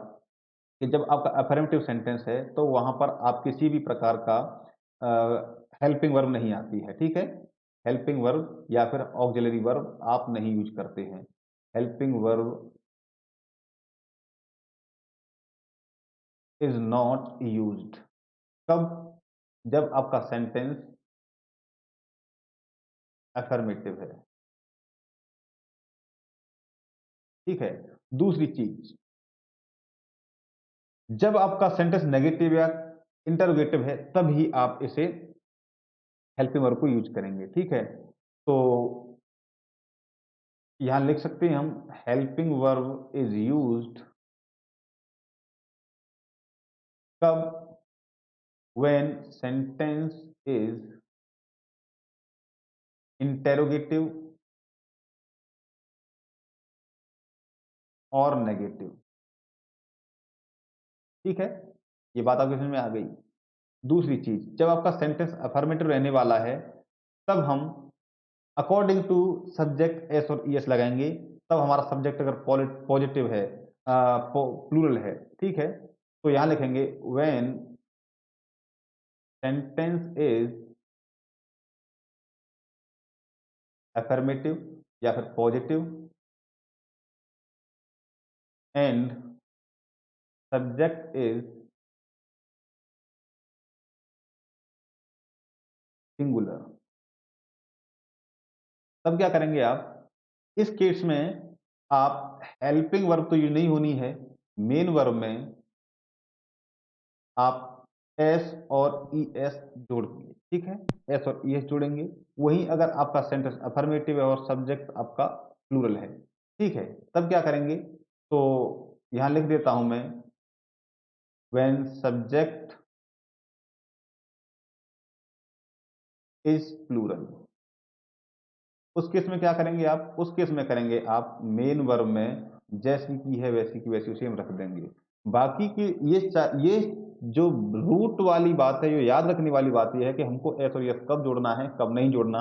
कि जब आपका अफर्मेटिव सेंटेंस है तो वहां पर आप किसी भी प्रकार का हेल्पिंग वर्ब नहीं आती है। ठीक है, हेल्पिंग वर्ब या फिर ऑक्सिलरी वर्ब आप नहीं यूज करते हैं। Helping verb is not used कब, जब आपका सेंटेंस अफर्मेटिव है। ठीक है, दूसरी चीज, जब आपका सेंटेंस नेगेटिव या इंटरोगेटिव है तब ही आप इसे हेल्पिंग वर्ब को यूज करेंगे। ठीक है, तो यहां लिख सकते हैं हम, हेल्पिंग वर्ब इज यूज्ड कब, व्हेन सेंटेंस इज इंटेरोगेटिव और नेगेटिव। ठीक है, ये बात आपके समझ में आ गई। दूसरी चीज, जब आपका सेंटेंस अफर्मेटिव रहने वाला है तब हम अकॉर्डिंग टू सब्जेक्ट एस और ईएस लगाएंगे। तब हमारा सब्जेक्ट अगर पॉजिटिव है प्लूरल है, ठीक है। तो यहाँ लिखेंगे व्हेन सेंटेंस इज अफर्मेटिव या फिर positive and subject is singular, तब क्या करेंगे आप, इस केस में आप हेल्पिंग वर्ब तो यूज नहीं होनी है, मेन वर्ब में आप एस और ई एस जोड़ देंगे, ठीक है। एस और ई एस जोड़ेंगे। वहीं अगर आपका सेंटेंस अफर्मेटिव है और सब्जेक्ट आपका प्लूरल है, ठीक है, तब क्या करेंगे, तो यहां लिख देता हूं मैं व्हेन सब्जेक्ट इज प्लूरल। उस केस में क्या करेंगे आप, उस केस में करेंगे आप मेन वर्ब में जैसी की है वैसी की वैसी उसे हम रख देंगे। बाकी की ये जो रूट वाली बात है, जो याद रखने वाली बात यह है कि हमको एस और यस कब जोड़ना है, कब नहीं जोड़ना,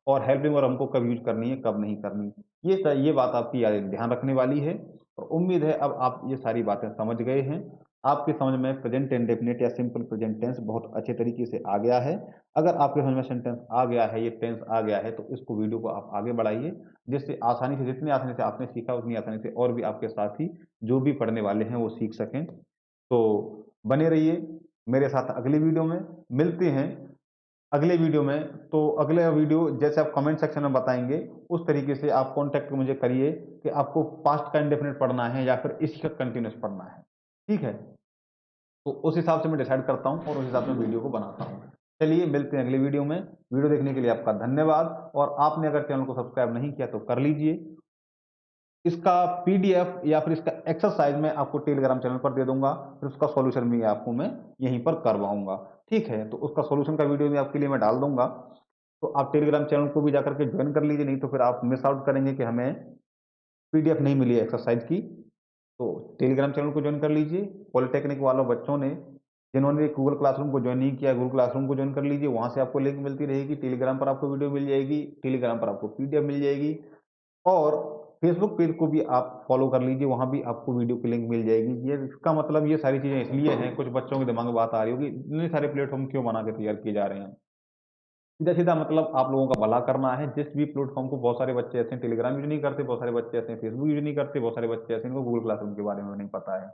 और हेल्पिंग वर्ब हमको कब यूज करनी है, कब नहीं करनी। ये बात आपकी ध्यान रखने वाली है। और उम्मीद है अब आप ये सारी बातें समझ गए हैं। आपकी समझ में प्रेजेंट इंडेफिनिट या सिंपल प्रेजेंट टेंस बहुत अच्छे तरीके से आ गया है। अगर आपके समझ में सेंटेंस आ गया है, ये टेंस आ गया है, तो इसको वीडियो को आप आगे बढ़ाइए, जिससे आसानी से, जितनी आसानी से आपने सीखा उतनी आसानी से और भी आपके साथी जो भी पढ़ने वाले हैं वो सीख सकें। तो बने रहिए मेरे साथ अगली वीडियो में। मिलते हैं अगले वीडियो में। तो अगले वीडियो जैसे आप कमेंट सेक्शन में बताएंगे उस तरीके से आप कांटेक्ट मुझे करिए कि आपको पास्ट का इंडेफिनिट पढ़ना है या फिर इसी का कंटिन्यूस पढ़ना है, ठीक है। तो उस हिसाब से मैं डिसाइड करता हूं और उस हिसाब से वीडियो को बनाता हूं। चलिए मिलते हैं अगली वीडियो में। वीडियो देखने के लिए आपका धन्यवाद। और आपने अगर चैनल को सब्सक्राइब नहीं किया तो कर लीजिए। इसका पीडीएफ या फिर इसका एक्सरसाइज मैं आपको टेलीग्राम चैनल पर दे दूंगा, फिर उसका सॉल्यूशन भी आपको मैं यहीं पर करवाऊंगा, ठीक है। तो उसका सॉल्यूशन का वीडियो भी आपके लिए मैं डाल दूंगा। तो आप टेलीग्राम चैनल को भी जाकर के ज्वाइन कर लीजिए, नहीं तो फिर आप मिस आउट करेंगे कि हमें पीडीएफ नहीं मिली एक्सरसाइज की। तो टेलीग्राम चैनल को ज्वाइन कर लीजिए। पॉलिटेक्निक वालों बच्चों ने जिन्होंने गूगल क्लासरूम को ज्वाइन नहीं किया, गूगल क्लासरूम को ज्वाइन कर लीजिए। वहां से आपको लिंक मिलती रहेगी। टेलीग्राम पर आपको वीडियो मिल जाएगी, टेलीग्राम पर आपको पीडीएफ मिल जाएगी। और फेसबुक पेज को भी आप फॉलो कर लीजिए, वहां भी आपको वीडियो की लिंक मिल जाएगी। ये इसका मतलब ये सारी चीजें इसलिए हैं, कुछ बच्चों के दिमाग में बात आ रही होगी इतने सारे प्लेटफॉर्म क्यों बना के तैयार किए जा रहे हैं। सीधा सीधा मतलब आप लोगों का भला करना है। जिस भी प्लेटफॉर्म को, बहुत सारे बच्चे ऐसे हैं टेलीग्राम यूज नहीं करते, बहुत सारे बच्चे ऐसे हैं फेसबुक यूज नहीं करते, बहुत सारे बच्चे ऐसे हैं इनको गूगल क्लासरूम के बारे में नहीं पता है।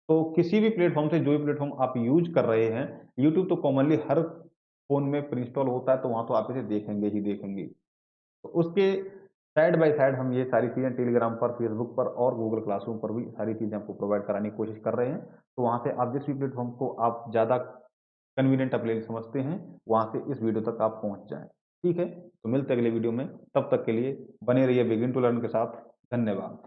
तो किसी भी प्लेटफॉर्म से, जो भी प्लेटफॉर्म आप यूज कर रहे हैं, यूट्यूब तो कॉमनली हर फोन में प्री इंस्टॉल होता है, तो वहां तो आप इसे देखेंगे ही देखेंगे। तो उसके साइड बाय साइड हम ये सारी चीज़ें टेलीग्राम पर, फेसबुक पर और गूगल क्लासरूम पर भी सारी चीज़ें आपको प्रोवाइड कराने की कोशिश कर रहे हैं। तो वहाँ से आप जिस भी प्लेटफॉर्म को आप ज़्यादा कन्वीनियंट अपने लिए समझते हैं, वहाँ से इस वीडियो तक आप पहुँच जाएं, ठीक है। तो मिलते हैं अगले वीडियो में, तब तक के लिए बने रहिए बिगिन टू लर्न के साथ। धन्यवाद।